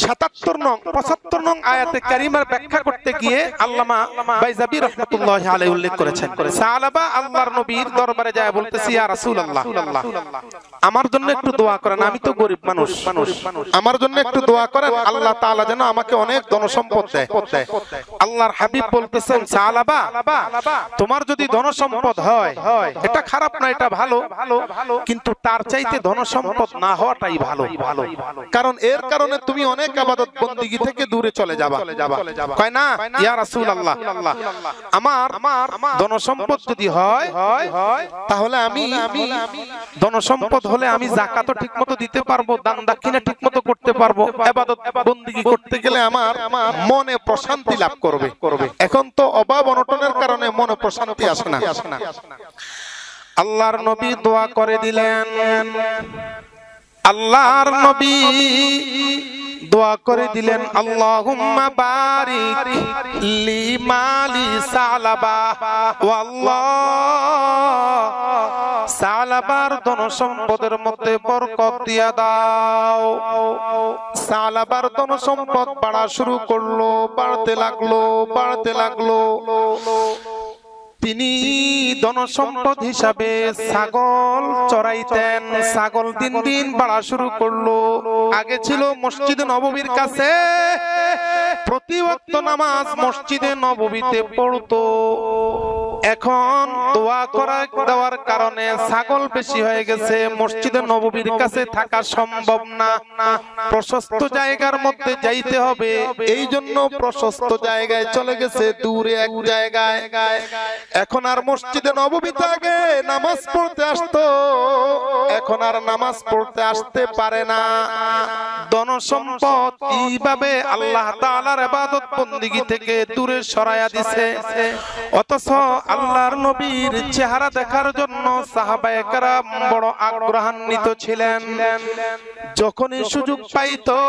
৭৭ নং ৭৫ নং আয়াতে কারিমার ব্যাখ্যা করতে গিয়ে আল্লামা বাইজাবি রাহমাতুল্লাহি আলাইহি উল্লেখ করেছেন সালাবা আল্লাহর নবীর দরবারে যায় বলতেছি ইয়া রাসূলুল্লাহ আমার জন্য একটু দোয়া করেন, আমি তো গরিব মানুষ, আমার জন্য একটু দোয়া করেন আল্লাহ তাআলা যেন আমাকে অনেক ধন সম্পদ দেয়। আল্লাহর হাবিব বলতেছেন সালাবা তোমার যদি ধন সম্পদ হয় এটা খারাপ না, এটা ভালো, কিন্তু তার চাইতে ধন সম্পদ না হওয়াটাই ভালো, কারণ এর কারণে তুমি অনেক ইবাদত বندگی থেকে দূরে চলে যাবা। কয় না ইয়া রাসূলুল্লাহ আমার ধন সম্পদ যদি হয় তাহলে আমি ধন সম্পদ হলে আমি যাকাতও ঠিকমতো দিতে পারবো, দান দক্ষিণা ঠিকমতো করতে পারবো, ইবাদত বندگی করতে গেলে আমার মনে প্রশান্তি লাভ করবে। এখন তো অভাব অনটনের কারণে মনে প্রশান্তি আসে না। আল্লাহর নবী দোয়া করে দিলেন, আল্লাহর নবী দোয়া করে দিলেন আল্লাহুম্মা বারিক লি মালি সালাবা ওয়া আল্লাহ সালাবার ধন সম্পদের মধ্যে বরকত দিয়া দাও। সালাবার ধন সম্পদ বাড়া শুরু করলো, বাড়তে লাগলো। তিনি ধন সম্পদ হিসাবে ছাগল চড়াইতেন, ছাগল দিন দিন বাড়া শুরু করলো। আগে ছিল মসজিদে নববীর কাছে, প্রতি ওয়াক্ত নামাজ মসজিদে নববীতে পড়তো। এখন দোয়া করা দেওয়ার কারণে ছাগল বেশি হয়ে গেছে, মসজিদে নববীর কাছে থাকা সম্ভব না, প্রশস্ত জায়গার মধ্যে যাইতে হবে, এই জন্য প্রশস্ত জায়গায় চলে গেছে, দূরে এক জায়গায়। এখন আর মসজিদে নববীতে আগে নামাজ পড়তে আসতো, এখন আর নামাজ পড়তে আসতে পারে না। ধন সম্পদ কিভাবে আল্লাহ তাআলার ইবাদত বندگی থেকে দূরে সরায়া দিছে। অথচ আল্লাহর নবীর চেহারা দেখার জন্য সাহাবায়ে কেরাম বড় আগ্রহান্বিত ছিলেন। যখনই সুযোগ পাইতো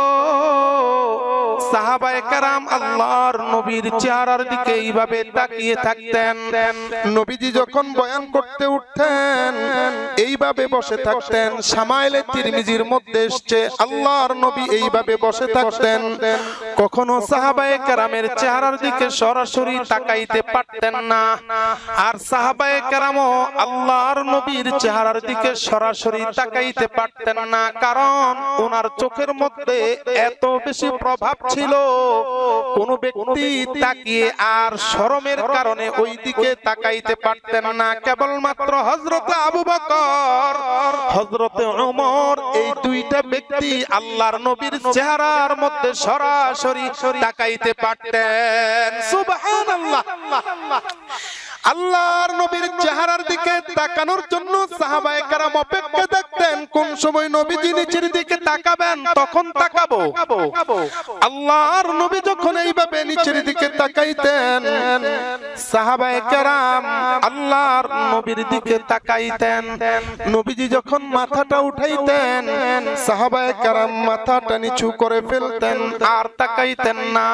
সাহাবায়ে কেরাম আল্লাহর নবীর চেহারার দিকে এইভাবে তাকিয়ে থাকতেন। নবীজি যখন বয়ান করতে উঠতেন এইভাবে বসে থাকতেন। শামাইলে তিরমিজির মধ্যে এসেছে আল্লাহর নবী এইভাবে বসে থাকতেন। কখনো সাহাবায়ে কেরামের চেহারার দিকে সরাসরি তাকাইতে পারতেন না, আর সাহাবায়ে কেরামও আল্লাহর নবীর চেহারার দিকে সরাসরি তাকাইতে পারতেন না, কারণ ওনার চোখের মধ্যে এত বেশি প্রভাব ছিল কোন ব্যক্তি তাকিয়ে আর শরমের কারণে ওই দিকে তাকাইতে পারতেন না। কেবলমাত্র হযরত আবু বকর, হযরত ওমর, এই দুইটা ব্যক্তি আল্লাহর নবীর চেহারার মধ্যে সরাসরি তাকাইতে পারতেন। সুবহানাল্লাহ। আল্লাহর নবীর চেহারার দিকে তাকানোর জন্য সাহাবায়ে কেরাম অপেক্ষা দেখতেন কোন সময় নবীজি নিচের দিকে তাকাবেন তখন তাকাবো। আল্লাহর নবী যখন এইভাবে নিচের দিকে তাকাইতেন সাহাবায়ে কেরাম আল্লাহর নবীর দিকে তাকাইতেন। নবীজি যখন মাথাটা উঠাইতেন সাহাবায়ে কেরাম মাথাটা নিচু করে ফেলতেন আর তাকাইতেন না।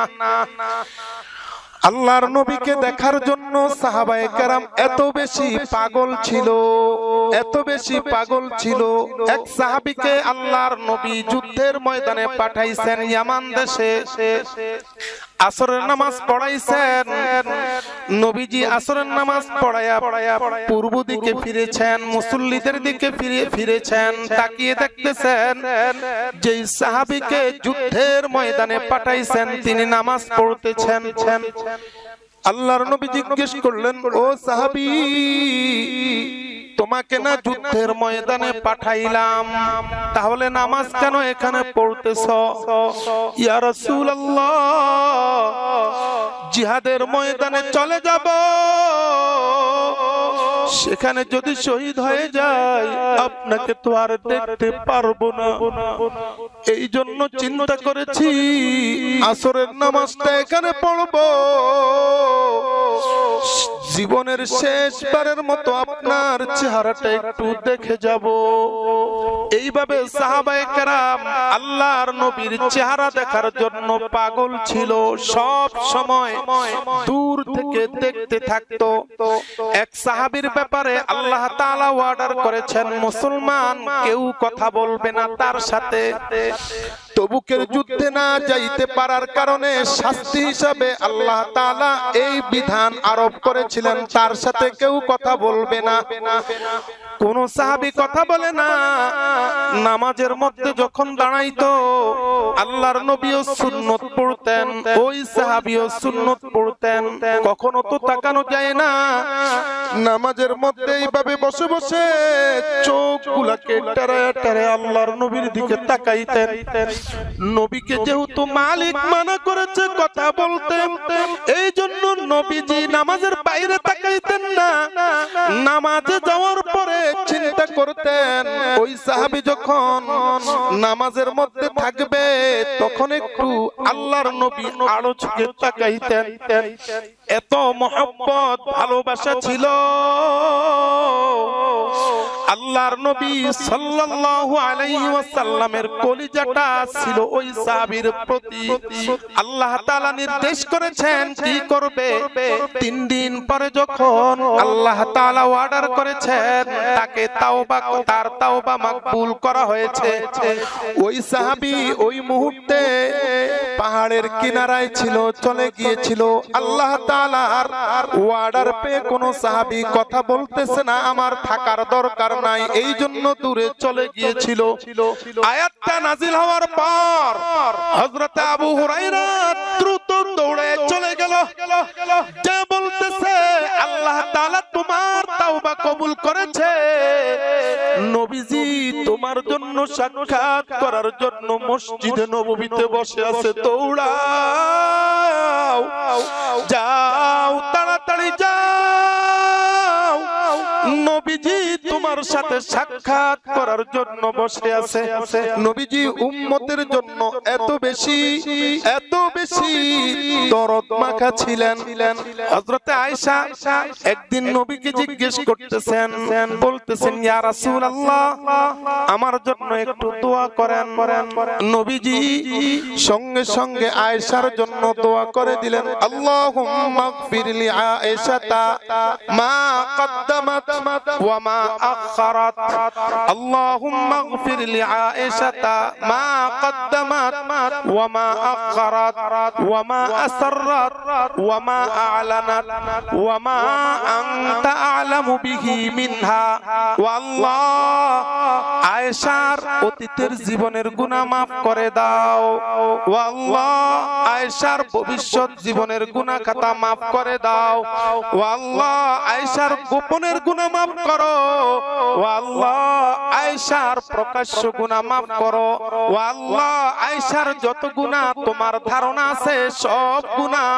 আল্লাহর নবীকে দেখার জন্য সাহাবায়ে কেরাম এত বেশি পাগল ছিল, এত বেশি পাগল ছিল। এক সাহাবীকে আল্লাহর নবী যুদ্ধের ময়দানে পাঠাইছেন ইয়ামান দেশে। আসরের নামাজ পড়াইছেন। নবীজি আসরের নামাজ পড়ায়া পূর্ব দিকে ফিরেছেন, মুসল্লিদের দিকে ফিরেছেন, তাকিয়ে দেখতেছেন যে সাহাবীকে যুদ্ধের ময়দানে পাঠাইছেন তিনি নামাজ পড়তেছেন। আল্লাহর নবী জিজ্ঞেস করলেন, ও সাহাবী, তোমাকে না যুদ্ধের ময়দানে পাঠাইলাম, তাহলে নামাজ কেন এখানে পড়তেছ? ইয়া রাসূলুল্লাহ, জিহাদের ময়দানে চলে যাব, সেখানে যদি শহীদ হয়ে যায় আপনাকে তো আর দেখতে পারবো না, এই জন্য চিন্তা করেছি আসরের নামাজটা এখানে পড়বো, জীবনের শেষবারের মতো আপনার চেহারাটা একটু দেখে যাব। এইভাবে সাহাবায়ে কেরাম আল্লাহর নবীর চেহারা দেখার জন্য পাগল ছিল, সব সময় দূর থেকে দেখতে থাকতো। এক সাহাবীর ব্যাপারে আল্লাহ তাআলা অর্ডার করেছেন মুসলমান কেউ কথা বলবে না তার সাথে। তবুকের যুদ্ধে না যাইতে পারার কারণে শাস্তি হিসাবে আল্লাহ তাআলা এই বিধান আরোপ করেছিলেন তার সাথে কেউ কথা বলবে না। কোন সাহাবী কথা বলে না। নামাজের মধ্যে যখন দাঁড়াইতো আল্লাহর নবীও সুন্নত পড়তেন, ওই সাহাবীও সুন্নত পড়তেন, কখনো তো তাকানো যায় না। নামাজের মধ্যে এইভাবে বসে বসে চোখগুলোকে টারায়া টারায়া আল্লাহর নবীর দিকে তাকাইতেন। নবীকে যেহেতু মালিক মানা করেছে কথা বলতে, এই জন্য নবীজি নামাজের বাইরে তাকাইতেন না। নামাজে যাওয়ার পরে চিন্তা করতেন ওই সাহাবী যখন নামাজের মধ্যে থাকবে তখন একটু আল্লাহর নবী আলো চোখে তাকাইতেন। এত মহব্বত ভালোবাসা ছিল আল্লাহর নবী সাল্লাল্লাহু আলাইহি ওয়াসাল্লামের কলিজাটা ছিল ওই সাহাবীর প্রতি। আল্লাহ তাআলা নির্দেশ করেছেন কি করবে। 3 দিন পরে যখন আল্লাহ তাআলা অর্ডার করেছেন তাকে তার তাওবা মাকবুল করা হয়েছে, ওই সাহাবী ওই মুহূর্তে পাহাড়ের কিনারায় ছিল, চলে গিয়েছিল। আল্লাহ তাআলার অর্ডার পেয়ে কোন সাহাবী কথা বলতেছে না, আমার থাকার দরকার নাই, এই জন্য দূরে চলে গিয়েছিল। আয়াতটা নাজিল হওয়ার পর হযরত আবু হুরায়রা দ্রুত দৌড়ে চলে গেল, যা বলতেছে আল্লাহ তাআলা তোমার তাওবা কবুল করেছে, নবীজি তোমার জন্য সাক্ষাৎ করার জন্য মসজিদে নববীতে বসে আছে, দৌড়াও, যাও, তাড়াতাড়ি যাও। নবীজি তোমার সাথে সাক্ষাৎ করার জন্য বসে আছে। নবীজি উম্মতের জন্য এত বেশি দরদ মাখা ছিলেন। হযরত আয়েশা একদিন নবীকে জিজ্ঞেস করতেছেন, বলতেছেন ইয়া রাসূলুল্লাহ আমার জন্য একটু দোয়া করেন। নবীজি সঙ্গে সঙ্গে আয়েশার জন্য দোয়া করে দিলেন, আল্লাহুম্মা গফির লি আয়েশাতা মা কদ্দামাত ওয়া মা আখারাত, আল্লাহুম্মা গফির লি আয়েশাতা মা কদ্দামাত ওয়া মা আখারাত ওয়া মা আসরাত ওয়া মা আ'লানাত ওয়া মা আনতা আ'লামু বিহি মিনহা। ওয়া আল্লাহ আয়েশার অতীতের জীবনের গুনাহ মাফ করে দাও। ও আল্লাহ আয়েশার ভবিষ্যৎ জীবনের গুনাহ খাতা মাফ করে দাও। ও আল্লাহ আয়েশার গোপনের গুনাহ মাফ করো। ও আল্লাহ আয়েশার প্রকাশ্য গুনাহ মাফ করো। ও আল্লাহ আয়েশার যত গুনাহ তোমার ধারণা আছে সব গুনাহ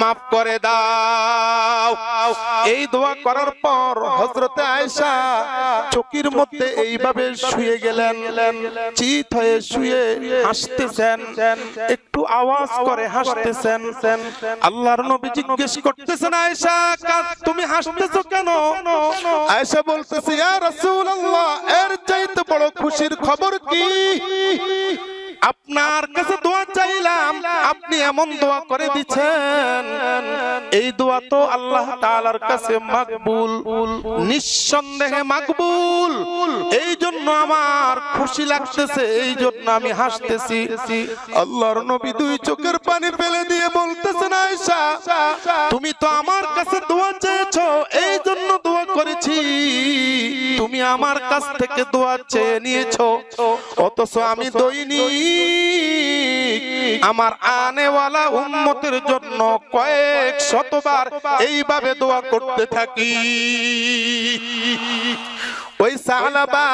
মাফ করে দাও। এই দোয়া করার পর হযরতে আয়েশা চকির মধ্যে এইভাবে শুয়ে গেলেন, চিত হয়ে শুয়ে হাসতেছেন, একটু আওয়াজ করে হাসতেছেন। আল্লাহর নবী জিজ্ঞেস করতেছেন, আয়েশা তুমি হাসতেছো কেন? আয়েশা বলতেছে, ইয়া রাসূলুল্লাহ এর চাইতে বড় খুশির খবর কি? আপনার কাছে দোয়া চাইলাম, আপনি এমন দোয়া করে দিচ্ছেন। এই দোয়া তো আল্লাহ তাআলার কাছে মাকবুল, নিঃসন্দেহে মাকবুল। এই জন্য আমার খুশি লাগতেছে, এই জন্য আমি হাসতেছি। আল্লাহর নবী দুই চোখের পানি ফেলে দিয়ে বলতেছেন, আয়েশা তুমি তো আমার কাছে দোয়া চেয়েছো, এই জন্য দোয়া করেছি। তুমি আমার কাছ থেকে দোয়া চেয়ে নিয়েছো, অথচ আমি দৈনিক আমার আনেওয়ালা উম্মতের জন্য কয়েক শতবার এইভাবে দোয়া করতে থাকি। ওই সাহাবা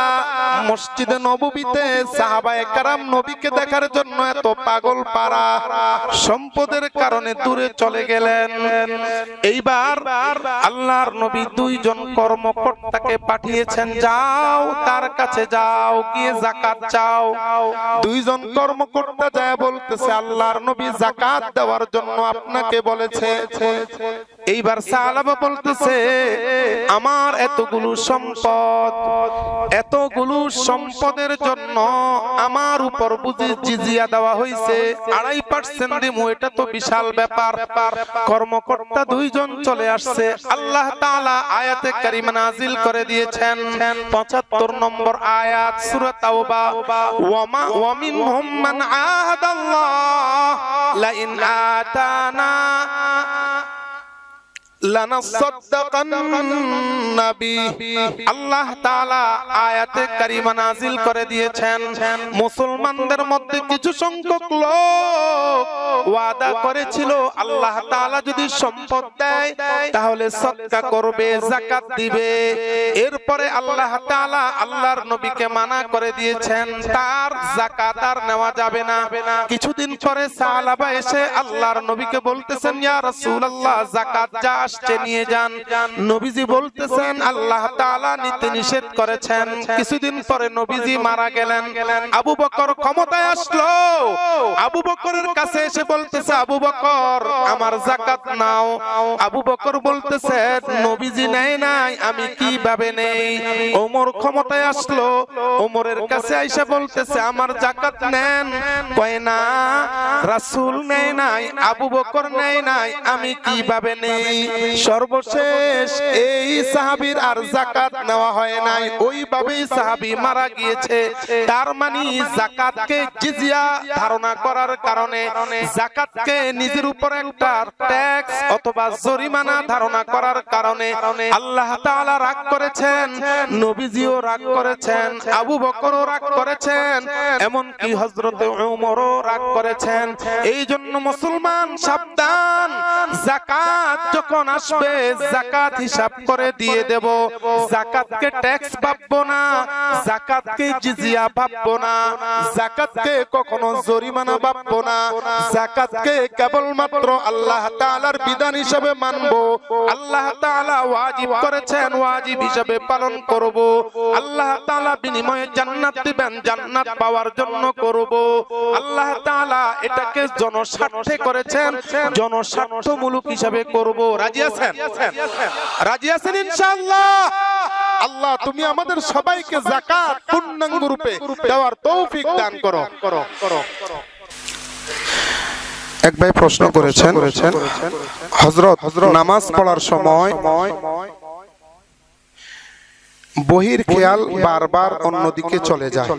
মসজিদে নববীতে সাহাবায়ে কেরাম নবীকে দেখার জন্য এত পাগল পারা, সম্পদের কারণে দূরে চলে গেলেন। এইবার আল্লাহর নবী দুইজন কর্মকর্তাকে পাঠিয়েছেন, যাও তার কাছে যাও, গিয়ে যাকাত চাও। দুইজন কর্মকর্তা যায় বলতেছে, আল্লাহর নবী যাকাত দেওয়ার জন্য আপনাকে বলেছে। এইবার সাহাবা বলতেছে, আমার এতগুলো সম্পদ, এতগুলো সম্পদের জন্য আমার উপর বুঝি জিজিয়া দেওয়া হয়েছে, 2.5% দিমু, এটা তো বিশাল ব্যাপার। কর্মকর্তা দুইজন চলে আসছে। আল্লাহ তাআলা আয়াতে কারিমা নাজিল করে দিয়েছেন 75 নম্বর আয়াত সূরা তাওবা, ওয়া মিনহুম মান আহাদাল্লাহ লা ইন আতানা আল্লাহ তাআলা আয়াতে কারিমা নাজিল করে দিয়েছেন, মুসলমানদের মধ্যে কিছু সংখ্যক লোক ওয়াদা করেছিল আল্লাহ তাআলা যদি সম্পদ দেয় তাহলে সদকা করবে, যাকাত দিবে। এরপরে আল্লাহ তাআলা আল্লাহর নবীকে মানা করে দিয়েছেন, তার যাকাত আর নেওয়া যাবে না। কিছুদিন পরে সাহাবা এসে আল্লাহর নবীকে বলতেছেন, ইয়া রাসূলুল্লাহ যাকাত যা আসছে নিয়ে যান। নবীজি বলতেছেন আল্লাহ তাআলা নিতে নিষেধ করেছেন। কিছুদিন পরে নবীজি মারা গেলেন। আবু বকর ক্ষমতায় আসলো। আবু বকরের কাছে এসে বলতেছে, আবু বকর আমার যাকাত নাও। আবু বকর বলতেছে, নবীজি নেয় নাই, আমি কিভাবে নেই? ওমর ক্ষমতায় আসলো। ওমরের কাছে আইসা বলতেছে, আমার যাকাত নেন। কয় না, রাসূল নেয় নাই, আবু বকর নেয় নাই, আমি কিভাবে নেই? সর্বশেষ এই সাহাবীর আর যাকাত নেওয়া হয় নাই, ওইভাবেই সাহাবী মারা গিয়েছে। তার মানে যাকাতকে জিজিয়া ধারণা করার কারণে, যাকাতকে নিজের উপর একটা ট্যাক্স অথবা জরিমানা ধারণা করার কারণে আল্লাহ তাআলা রাগ করেছেন, নবীজিও রাগ করেছেন, আবু বকরও রাগ করেছেন, এমনকি হযরতে ওমরও রাগ করেছেন। এই জন্য মুসলমান সাবধান, যাকাত যখন আসবে যাকাত হিসাব করে দিয়ে দেব। যাকাতকে ট্যাক্স ভাববো না, যাকাতকে জিজিয়া ভাববো না, যাকাতকে কখনো জরিমানা ভাববো না। যাকাতকে কেবলমাত্র আল্লাহ তাআলার বিধান হিসেবে মানবো। আল্লাহ তাআলা ওয়াজিব করেছেন, ওয়াজিব হিসেবে পালন করব। আল্লাহ তাআলা বিনিময়ে জান্নাত দিবেন, জান্নাত পাওয়ার জন্য করব। আল্লাহ তাআলা এটাকে জনস্বার্থে করেছেন, জনস্বার্থমূলক হিসেবে করব। রাজি আছেন? রাজি আছেন ইনশাআল্লাহ? আল্লাহ তুমি আমাদের সবাইকে যাকাত পূর্ণাঙ্গ রূপে দেওয়ার তৌফিক দান করো। এক ভাই প্রশ্ন করেছেন, হযরত নামাজ পড়ার সময় বহির খেয়াল বারবার অন্যদিকে চলে যায়,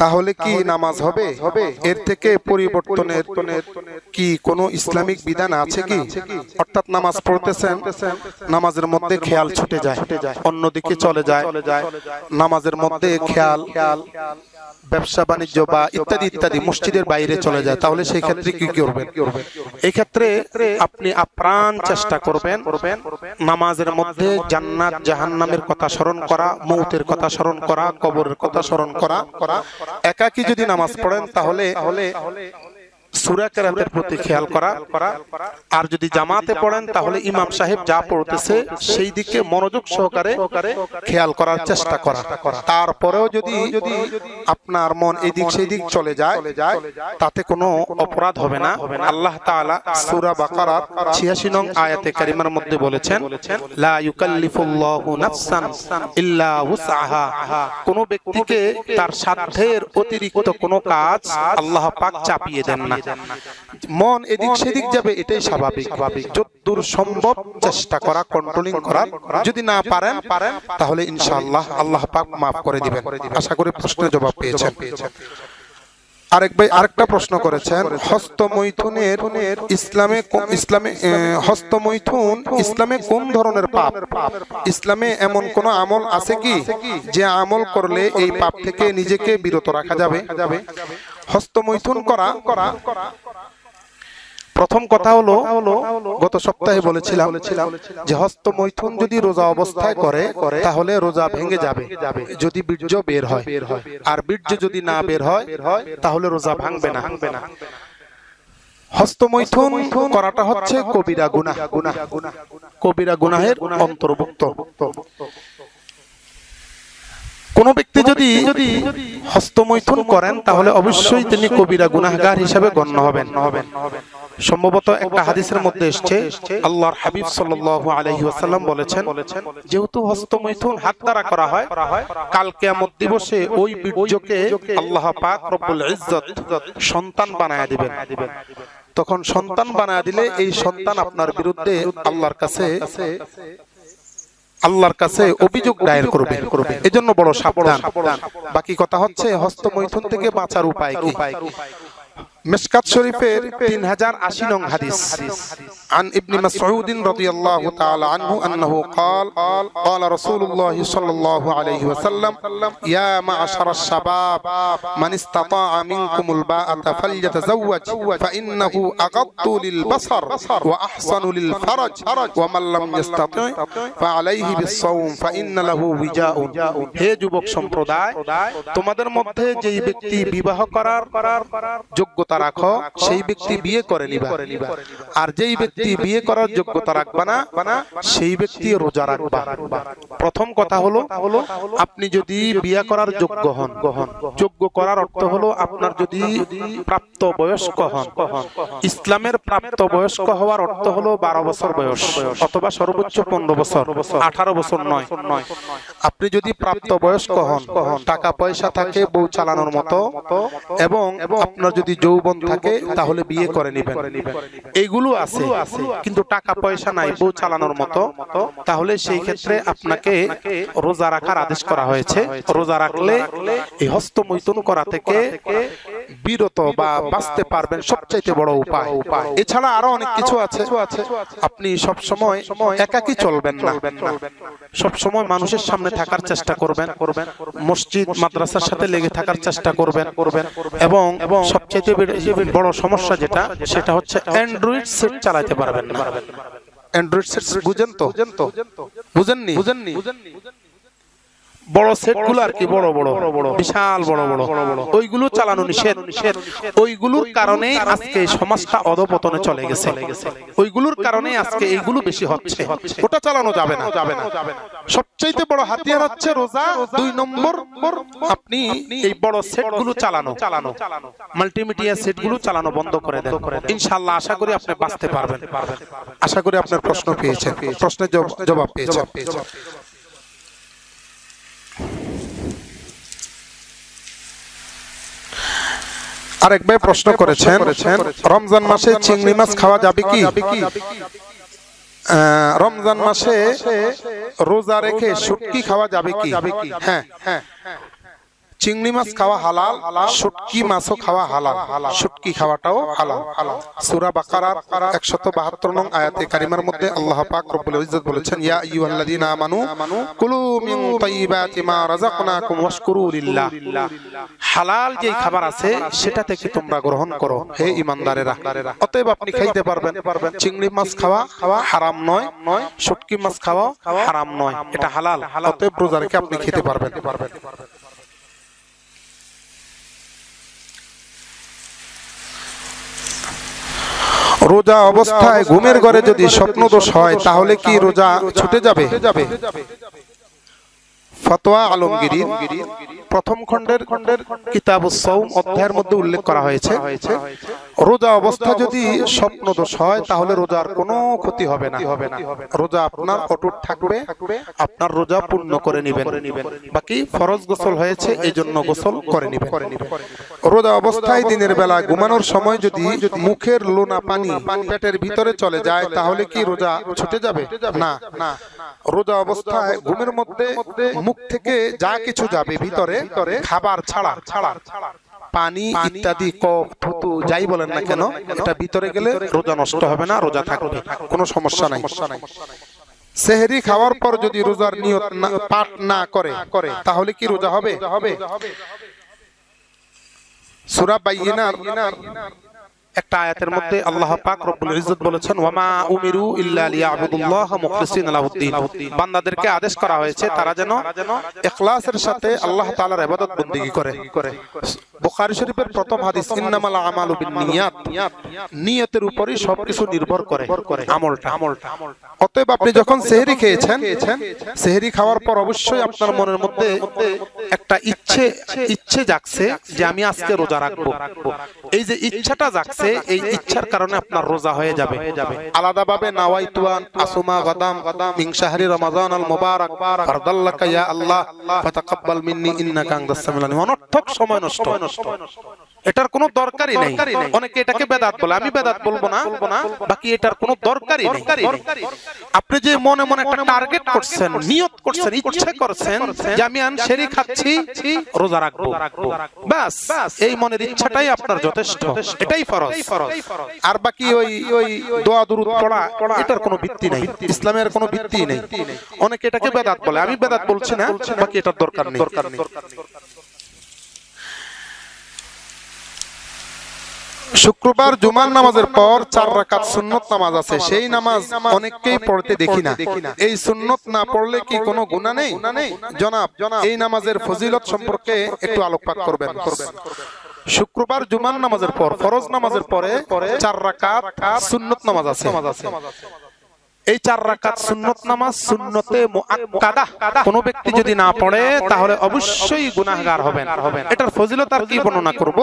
তাহলে কি নামাজ হবে? এর থেকে পরিবর্তনের কি কোনো ইসলামিক বিধান আছে কি? অর্থাৎ নামাজ পড়তেছেন, নামাজের মধ্যে খেয়াল ছুটে যায়, অন্যদিকে চলে যায়, নামাজের মধ্যে খেয়াল ব্যবসা বাণিজ্য বা ইত্যাদি ইত্যাদি মসজিদের বাইরে চলে যায়, তাহলে সেই ক্ষেত্রে কি করবেন? এই ক্ষেত্রে আপনি আপ্রাণ চেষ্টা করবেন নামাজের মধ্যে জান্নাত জাহান্নামের কথা স্মরণ করা, মৌতের কথা স্মরণ করা, কবরের কথা স্মরণ করা। একাকী যদি নামাজ পড়েন তাহলে সূরা কেরাতের প্রতি খেয়াল করা, আর যদি জামাতে পড়েন তাহলে ইমাম সাহেব যা পড়তেছে সেই দিকে মনোযোগ সহকারে খেয়াল করার চেষ্টা করা। তারপরেও যদি আপনার মন এদিক সেদিক চলে যায় তাতে কোনো অপরাধ হবে না। আল্লাহ তাআলা সূরা বাকারার ৮৬ নং আয়াতে কারিমার মধ্যে বলেছেন, লা ইউকাল্লিফুল্লাহু নাফসান ইল্লা উসআহা। কোন ব্যক্তিকে তার সাধ্যের অতিরিক্ত কোনো কাজ আল্লাহ পাক চাপিয়ে দেন না। মন এদিক সেদিক যাবে, এটাই স্বাভাবিক। যতদূর সম্ভব চেষ্টা করা, কন্ট্রোলিং করার। যদি না পারেন তাহলে ইনশাআল্লাহ আল্লাহ পাক maaf করে দিবেন। আশা করি প্রশ্নের জবাব পেয়েছেন। আরেক ভাই আরেকটা প্রশ্ন করেছেন, হস্তমৈথুনের ইসলামে কোন ধরনের পাপ? ইসলামে এমন কোন আমল আছে কি যে আমল করলে এই পাপ থেকে নিজেকে বিরত রাখা যাবে? হস্তমৈথুন করা, প্রথম কথা হলো, গত সপ্তাহে বলেছিলাম যে হস্তমৈথুন যদি রোজা অবস্থায় করে তাহলে রোজা ভেঙে যাবে যদি বীর্য বের হয়, আর বীর্য যদি না বের হয় তাহলে রোজা ভাঙবে না। হস্তমৈথুন করাটা হচ্ছে কবিরা গুনাহ, কবিরা গুনাহের অন্তর্ভুক্ত। কোন ব্যক্তি যদি হস্তমৈথুন করেন তাহলে অবশ্যই তিনি কবিরা গুনাহগার হিসেবে গণ্য হবেন। সম্ভবত একটা হাদিসের মধ্যে এসেছে, আল্লাহর হাবিব সাল্লাল্লাহু আলাইহি ওয়াসাল্লাম বলেছেন, যেহেতু হস্তমৈথুন হাত দ্বারা করা হয়, কাল কিয়ামত দিবসে ওই বীর্যকে আল্লাহ পাক রব্বুল ইজ্জত সন্তান বানায়া দিবেন। তখন সন্তান বানায়া দিলে এই সন্তান আপনার বিরুদ্ধে আল্লাহর কাছে অভিযোগ দায়ের করবে। এজন্য বড় সাবধান। বাকি কথা হচ্ছে হস্তমৈথুন থেকে বাঁচার উপায় কি? মিশকাত শরীফের 3080 নং হাদিস, عن ابن مسعود رضي الله تعالى عنه أنه قال قال رسول الله صلى الله عليه وسلم يا معشر الشباب من استطاع منكم الباءة فليتزوج فإنه أغض للبصر وأحسن للفرج ومن لم يستطع فعليه بالصوم فإن له وجاء। হে যুবক সম্প্রদায়, তোমাদের মধ্যে যেই ব্যক্তি বিবাহ করার যোগ্যতা রাখো সেই ব্যক্তি বিয়ে করে নিবা, আর যেই ব্যক্তি বিয়ে করার যোগ্যতা রাখবে না সেই ব্যক্তি রোজা রাখবা। প্রথম কথা হলো, আপনি যদি বিয়ে করার যোগ্য হন, যোগ্য করার অর্থ হলো আপনার যদি প্রাপ্ত বয়স্ক হন। ইসলামের প্রাপ্ত বয়স্ক হওয়ার অর্থ হলো 12 বছর বয়স অথবা সর্বোচ্চ 15 বছর, 18 বছর নয়। আপনি যদি প্রাপ্ত বয়স্ক হন, টাকা পয়সা থাকে বউ চালানোর মতো, এবং আপনার যদি যৌবন থাকে তাহলে বিয়ে করে নেবেন। এইগুলো আছে, কিন্তু টাকা পয়সা নাই বউ চালানোর মতো, তাহলে সেই ক্ষেত্রে আপনাকে রোজা রাখার আদেশ করা হয়েছে। রোজা রাখলে এই হস্তমৈথুন করা থেকে বিরত বা বাঁচতে পারবেন, সবচাইতে বড় উপায়। এছাড়া আরো অনেক কিছু আছে। আপনি সব সময় একাকী চলবেন না, সব সময় মানুষের সামনে থাকার চেষ্টা করবেন, মসজিদ মাদ্রাসার সাথে লেগে থাকার চেষ্টা করবেন, এবং সবচাইতে বড় সমস্যা যেটা, সেটা হচ্ছে অ্যান্ড্রয়েড সেট চালাতে পারবেন না। অ্যান্ড্রয়েড সেট বুঝেন তো? বুঝেননি? বড় সেটগুলো আর কি, বড় বড় বিশাল বড় বড় ওইগুলো চালানো নিষেধ। ওইগুলোর কারণে আজকে সমাজটা অধপতনে চলে গেছে। ওইগুলোর কারণে আজকে এইগুলো বেশি হচ্ছে। ওটা চালানো যাবে না। সবচাইতে বড় হাতিয়ার হচ্ছে রোজা। 2 নম্বর আপনি এই বড় সেটগুলো চালানো, মাল্টিমিডিয়া সেটগুলো চালানো বন্ধ করে দেন। ইনশাআল্লাহ আশা করি আপনি বাঁচতে পারবেন। আশা করি আপনার প্রশ্ন পেয়েছেন, প্রশ্নের জবাব পেয়েছেন। আরেক ভাই প্রশ্ন করেছেন, রমজান মাসে চিংড়ি মাছ খাওয়া যাবে কি? রমজান মাসে রোজা রেখে শুটকি খাওয়া যাবে কি? হ্যাঁ, চিংড়ি মাছ খাওয়া হালাল, শুটকি মাছও খাওয়া হালাল, শুটকি খাওয়াটাও হালাল। সূরা বাকারার 172 নং আয়াতে কারিমার মধ্যে আল্লাহ পাক রব্বুল ইজ্জত বলেছেন, ইয়া আইয়ুহাল্লাযীনা আমানু কুলু মিন তাইয়্যিবাতি মা রাযাকনাকুম ওয়াশকুরু লিল্লাহ। হালাল যে খাবার আছে সেটা থেকে তোমরা গ্রহণ করো হে ঈমানদারেরা। অতএব আপনি খাইতে পারবেন। চিংড়ি মাছ খাওয়া হারাম নয়, শুটকি মাছ খাওয়া হারাম নয়, এটা হালাল। অতএব রোজা রেখে আপনি খেতে পারবেন। রোজা অবস্থায় ঘুমের ঘরে যদি স্বপ্নদোষ হয় তাহলে কি রোজা ছুটে যাবে? ফতোয়া আলমগীর প্রথম খণ্ডের কিতাবুস সাওম অধ্যায়ের মধ্যে উল্লেখ করা হয়েছে, রোজা অবস্থা যদি স্বপ্নদোষ হয় তাহলে রোজার কোনো ক্ষতি হবে না। রোজা আপনার অটুট থাকবে, আপনার রোজা পূর্ণ করে নেবেন। বাকি ফরজ গোসল হয়েছে এই জন্য গোসল করে নেবেন। রোজা অবস্থায় দিনের বেলা ঘুমানোর সময় যদি মুখের লোনা পানি পেটের ভিতরে চলে যায় তাহলে কি রোজা ছুটে যাবে? না। রোজা অবস্থায় ঘুমের মধ্যে মুখ থেকে যা কিছু যাবে ভিতরে, খাবার ছাড়া, পানি ইত্যাদি, কফ, থুতু যাই বলেন না কেন, এটা ভিতরে গেলে রোজা নষ্ট হবে না, রোজা থাকবে, কোনো সমস্যা নাই। সেহরি খাওয়ার পর যদি রোজার নিয়ত পাঠ না করে তাহলে কি রোজা হবে? সূরা বাইয়িনার একটা আয়াতের মধ্যে আল্লাহ পাক রব্বুল ইজ্জত বলেছেন, ওয়ামা উমিরু ইল্লা লিয়াবুদুল্লাহ মুখলিসিনা লাহুদ্দিন। বান্দাদেরকে আদেশ করা হয়েছে তারা যেন ইখলাসের সাথে আল্লাহ তাআলার ইবাদত বندگی করে। বুখারী শরীফের প্রথম হাদিস, ইন্নামাল আমালু বিন্নিয়াত, নিয়তের উপরই সবকিছু নির্ভর করে আমলটা। অতএব আপনি যখন সেহরি খেয়েছেন, সেহরি খাওয়ার পর অবশ্যই আপনার মনের মধ্যে একটা ইচ্ছে জাগছে যে আমি আজকে রোজা রাখবো। এই যে ইচ্ছাটা জাগছে, এই ইচ্ছার কারণে আপনার রোজা হয়ে যাবে। আলাদাভাবে নাওয়াইতু আন আসুমা গাদাম মিন শাহরি রমাদান আল মুবারাক ফারদাল্লাকা ইয়া আল্লাহ ফাতাকাব্বাল মিন্নি ইন্নাকা আনতাস সামিউল আলিম, অনর্থক সময় নষ্ট। এটার কোনো দরকারই নেই। অনেকে এটাকে বেদাত বলে, আমি বেদাত বলবো না, বাকি এটার কোনো দরকারই নেই। আপনি যে মনে মনে একটা টার্গেট করছেন, নিয়ত করছেন, ইচ্ছা করছেন যে আমি সেহরি খাচ্ছি, রোজা রাখবো, বাস এই মনের ইচ্ছাটাই আপনার যথেষ্ট, এটাই ফরজ। আর বাকি ওই দোয়া দুরূদ পড়া, এটার কোনো ভিত্তি নেই, ইসলামের কোনো ভিত্তি নেই। অনেকে এটাকে বেদাত বলে, আমি বেদাত বলছি না, বাকি এটার দরকার নেই। শুক্রবার জুমার নামাজের পর 4 রাকাত সুন্নত নামাজ আছে, সেই নামাজ অনেককেই পড়তে দেখি না। এই সুন্নত না পড়লে কি কোনো গুনাহ নেই? জনাব, এই নামাজের ফজিলত সম্পর্কে একটু আলোকপাত করবেন। শুক্রবার জুমার নামাজের পর, ফরজ নামাজের পরে 4 রাকাত সুন্নত নামাজ আছে। এই 4 রাকাত সুন্নত নামাজ সুন্নতে মুআক্কাদা, কোন ব্যক্তি যদি না পড়ে তাহলে অবশ্যই গুনাহগার হবেন। এটার ফজিলত আর কি বর্ণনা করব?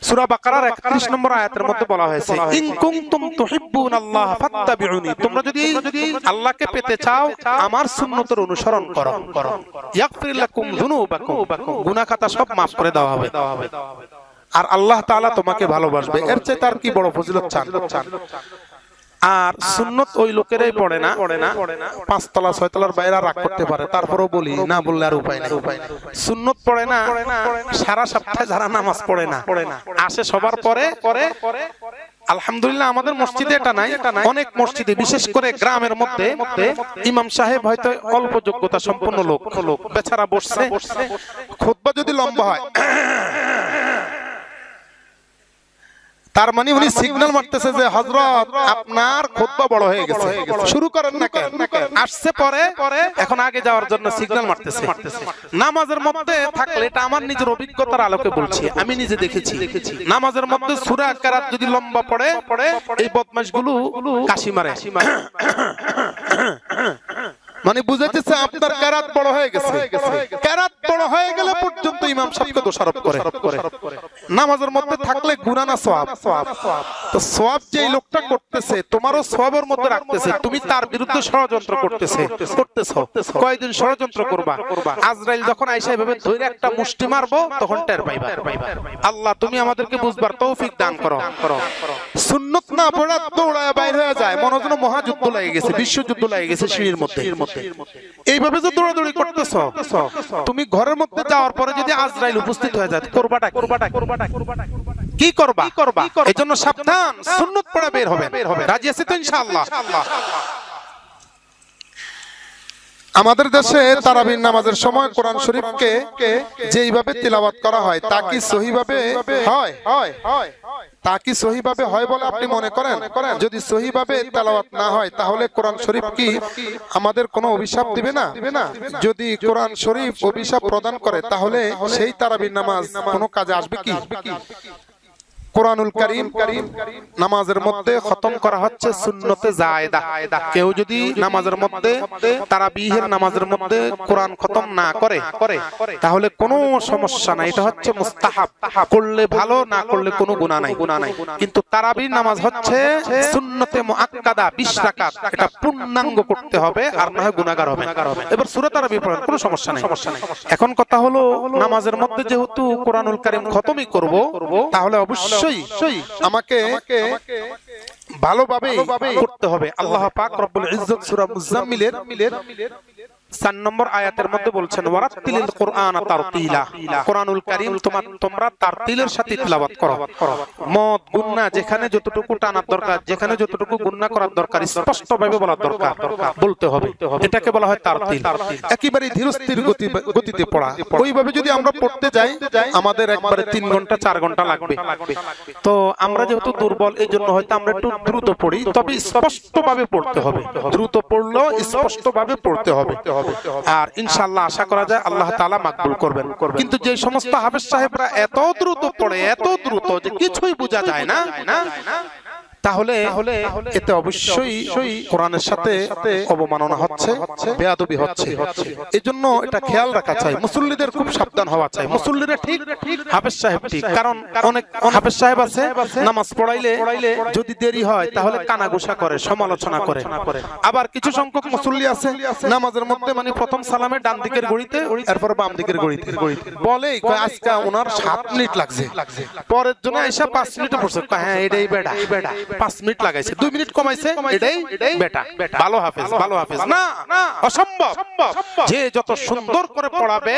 সূরা বাকারার 31 নম্বর আয়াতের মধ্যে বলা হয়েছে, ইন কুনতুম তুহিব্বুনাল্লাহ ফাত্তাবিউনি, তোমরা যদি আল্লাহকে পেতে চাও আমার সুন্নতের অনুসরণ করো, ইয়াগফির লাকুম যুনুবাকুম, গুনাহ খাতা সব maaf করে দেওয়া হবে, আর আল্লাহ তাআলা তোমাকে ভালোবাসবে। এর চেয়ে তার কি বড় ফজিলত চান? আর সুন্নত ওই লোকেরাই পড়ে না, 5 তলা 6 তলার বাইরে রাগ করতে পারে, তারপরেও বলি না, বললে আর উপায় নাই। সুন্নত পড়ে না সারা সপ্তাহে যারা নামাজ পড়ে না, আসে সবার পরে। আলহামদুলিল্লাহ আমাদের মসজিদে এটা নাই, অনেক মসজিদে বিশেষ করে গ্রামের মধ্যে ইমাম সাহেব হয়তো অল্প যোগ্যতা সম্পন্ন লোক, বেচারা বসছে, খুতবা যদি লম্বা হয় তার মানে উনি সিগন্যাল মারতেছে যে হযরত আপনার খুতবা বড় হয়ে গেছে, শুরু করেন না কেন? আসছে পরে, এখন আগে যাওয়ার জন্য সিগন্যাল মারতেছে। নামাজের মধ্যে থাকলে, এটা আমার নিজের অভিজ্ঞতার আলোকে বলছি, আমি নিজে দেখেছি, নামাজের মধ্যে সূরা কেরাত যদি লম্বা পড়ে, এই বদমাশগুলো কাশি মারে, মানে বুঝাইতেছে আপনার কেরাত বড় হয়ে গেছে। কেরাত বড় হয়ে গেলে পর্যন্ত ইমাম সাহেবকে দোষারোপ করে। নামাজের মধ্যে থাকলে গুনাহ না সওয়াব? তো সওয়াব যে লোকটা করতেছে, তোমারও সওয়াবের মধ্যে রাখতেছে, তুমি তার বিরুদ্ধে ষড়যন্ত্র করতেছো। কয়দিন ষড়যন্ত্র করবা? আজরাইল যখন আইসা এভাবে ধরে একটা মুষ্টি মারবো, তখন টের পাইবা। আল্লাহ তুমি আমাদেরকে বুঝবার তৌফিক দান করো। সুন্নত না পড়া দৌড়ায় বাইরে হয়ে যায়, মনে হয় যেন মহাযুদ্ধ লেগে গেছে, বিশ্বযুদ্ধ লেগে গেছে সিঁড়ির মধ্যে। এইভাবে যে দৌড়াদৌড়ি করতেছ, তুমি ঘরের মধ্যে যাওয়ার পরে যদি আজরাইল উপস্থিত হয়ে যায়, করবাটা কি করবা? এজন্য সাবধান, সুন্নত পড়া বের হবে। রাজি আছি তো ইনশাআল্লাহ? আমাদের দেশে তারাবির নামাজের সময় কোরআন শরীফকে যেইভাবে তিলাওয়াত করা হয়, তা কি সহিভাবে হয়? তা কি সহিভাবে হয় বলে আপনি মনে করেন? যদি সহিভাবে তেলাওয়াত না হয়, তাহলে কোরআন শরীফ কি আমাদের কোনো অভিশাপ দিবে না? যদি কোরআন শরীফ অভিশাপ প্রদান করে, তাহলে সেই তারাবির নামাজ কোনো কাজে আসবে কি? কোরআনুল কারীম নামাজের মধ্যে খতম করা হচ্ছে সুন্নতে জায়েদা। কেউ যদি নামাজের মধ্যে, তারাবিহের নামাজের মধ্যে কোরআন খতম না করে, তাহলে কোনো সমস্যা নাই, এটা হচ্ছে মুস্তাহাব, করলে ভালো, না করলে কোনো গুনাহ নাই। কিন্তু তারাবির নামাজ হচ্ছে সুন্নতে মুআক্কাদা, 20 রাকাত, এটা পূর্ণাঙ্গ করতে হবে, আর না হয় গুনাহগার হবে। এবার সূরা তারাবি পড়েন, কোনো সমস্যা নাই। এখন কথা হলো, নামাজের মধ্যে যেহেতু কোরআনুল কারীম খতমই করব, তাহলে অবশ্যই আমাকে ভালোভাবে করতে হবে। আল্লাহ পাক রব্বুল ইজ্জত সূরা মুজাম্মিলের 4 নম্বর আয়াতের মধ্যে বলছেন, ওয়ারাত্তিলিল কুরআন তারতিলা, কোরআনুল কারীম তোমরা তারতিলের সাথে তিলাওয়াত করো। মদ গুনাহ যেখানে যতটুকু টানার দরকার, যেখানে যতটুকু গুনাহ করার দরকার, স্পষ্টভাবে বলার দরকার, বলতে হবে। এটাকে বলা হয় তারতিল। একেবারে ধীরস্থির গতিতে পড়া। ওইভাবে যদি আমরা পড়তে যাই, আমাদের একবারে 3 ঘন্টা 4 ঘন্টা লাগবে। তো আমরা যেহেতু দুর্বল, এই জন্য হয়তো আমরা একটু দ্রুত পড়ি, তবে স্পষ্টভাবে পড়তে হবে। দ্রুত পড়লেও স্পষ্টভাবে পড়তে হবে। আর ইনশাআল্লাহ আশা করা যায় আল্লাহ তাআলা মাকবুল করবেন। কিন্তু যে সমস্ত হাফেজ সাহেবরা এত দ্রুত পড়ে, এত দ্রুত যে কিছুই বোঝা যায় না, তাহলে এতে অবশ্যই কোরআনের সাথে অবমাননা হচ্ছে, বেয়াদবি হচ্ছে। এজন্য এটা খেয়াল রাখা চাই, মুসল্লিদের খুব সাবধান হওয়া চাই। মুসল্লিরা ঠিক, হাফেজ সাহেব ঠিক। কারণ অনেক হাফেজ সাহেব আছে, নামাজ পড়াইলে যদি দেরি হয়, তাহলে কানাঘুষা করে, সমালোচনা করে। আবার কিছু সংখ্যক মুসল্লি আছে, নামাজের মধ্যে মানে প্রথম সালামে ডান দিকের ঘড়িতে, এরপর বাম দিকের ঘড়িতে বলে, আজকে ওনার 7 মিনিট লাগছে, পরের জন্য এসে 5 মিনিটে পড়ছে। হ্যাঁ, এটাই বেটা, 5 মিনিট লাগাইছে, 2 মিনিট কমাইছে, এটাই বেটা, ভালো হাফেজ, ভালো হাফেজ না, অসম্ভব। যে যত সুন্দর করে পড়াবে,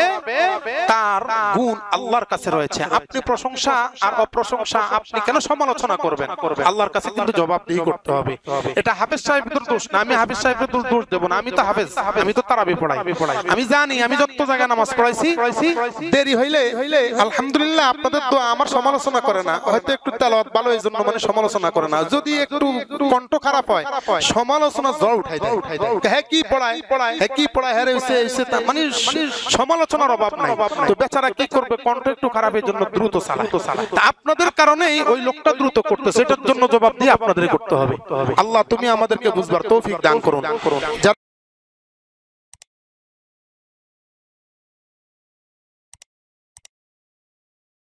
তার গুণ আল্লাহর কাছে রয়েছে। আপনি প্রশংসা আর অপ্রশংসা, আপনি কেন সমালোচনা করবেন? আল্লাহর কাছে কিন্তু জবাবদিহি করতে হবে। এটা হাফেজ সাহেবের দোষ না, আমি হাফেজ সাহেবের দোষ দেব না। আমি তো হাফেজ, আমি তো তারাবি পড়াই, আমি জানি, আমি যত জায়গায় নামাজ পড়াইছি, দেরি হইলে আলহামদুলিল্লাহ আপনাদের দোয়া আমার সমালোচনা করে না, হয়তো একটু তেলাওয়াত ভালো এই জন্য মানে সমালোচনা করে না। যদি একটু কণ্ঠ খারাপ হয়, সমালোচনা জ্বর উঠাই দেয়, হ্যাঁ কি পড়ায়, হ্যাঁ হইছে, মানে সমালোচনার অভাব নাই। তো বেচারা কি করবে, কণ্ঠ একটু খারাপের জন্য দ্রুত চালায়। আপনাদের কারণেই ওই লোকটা দ্রুত করতেছে, এটার জন্য জবাব দিয়ে আপনাদের করতে হবে। আল্লাহ তুমি আমাদেরকে বুঝবার তৌফিক দান করুন।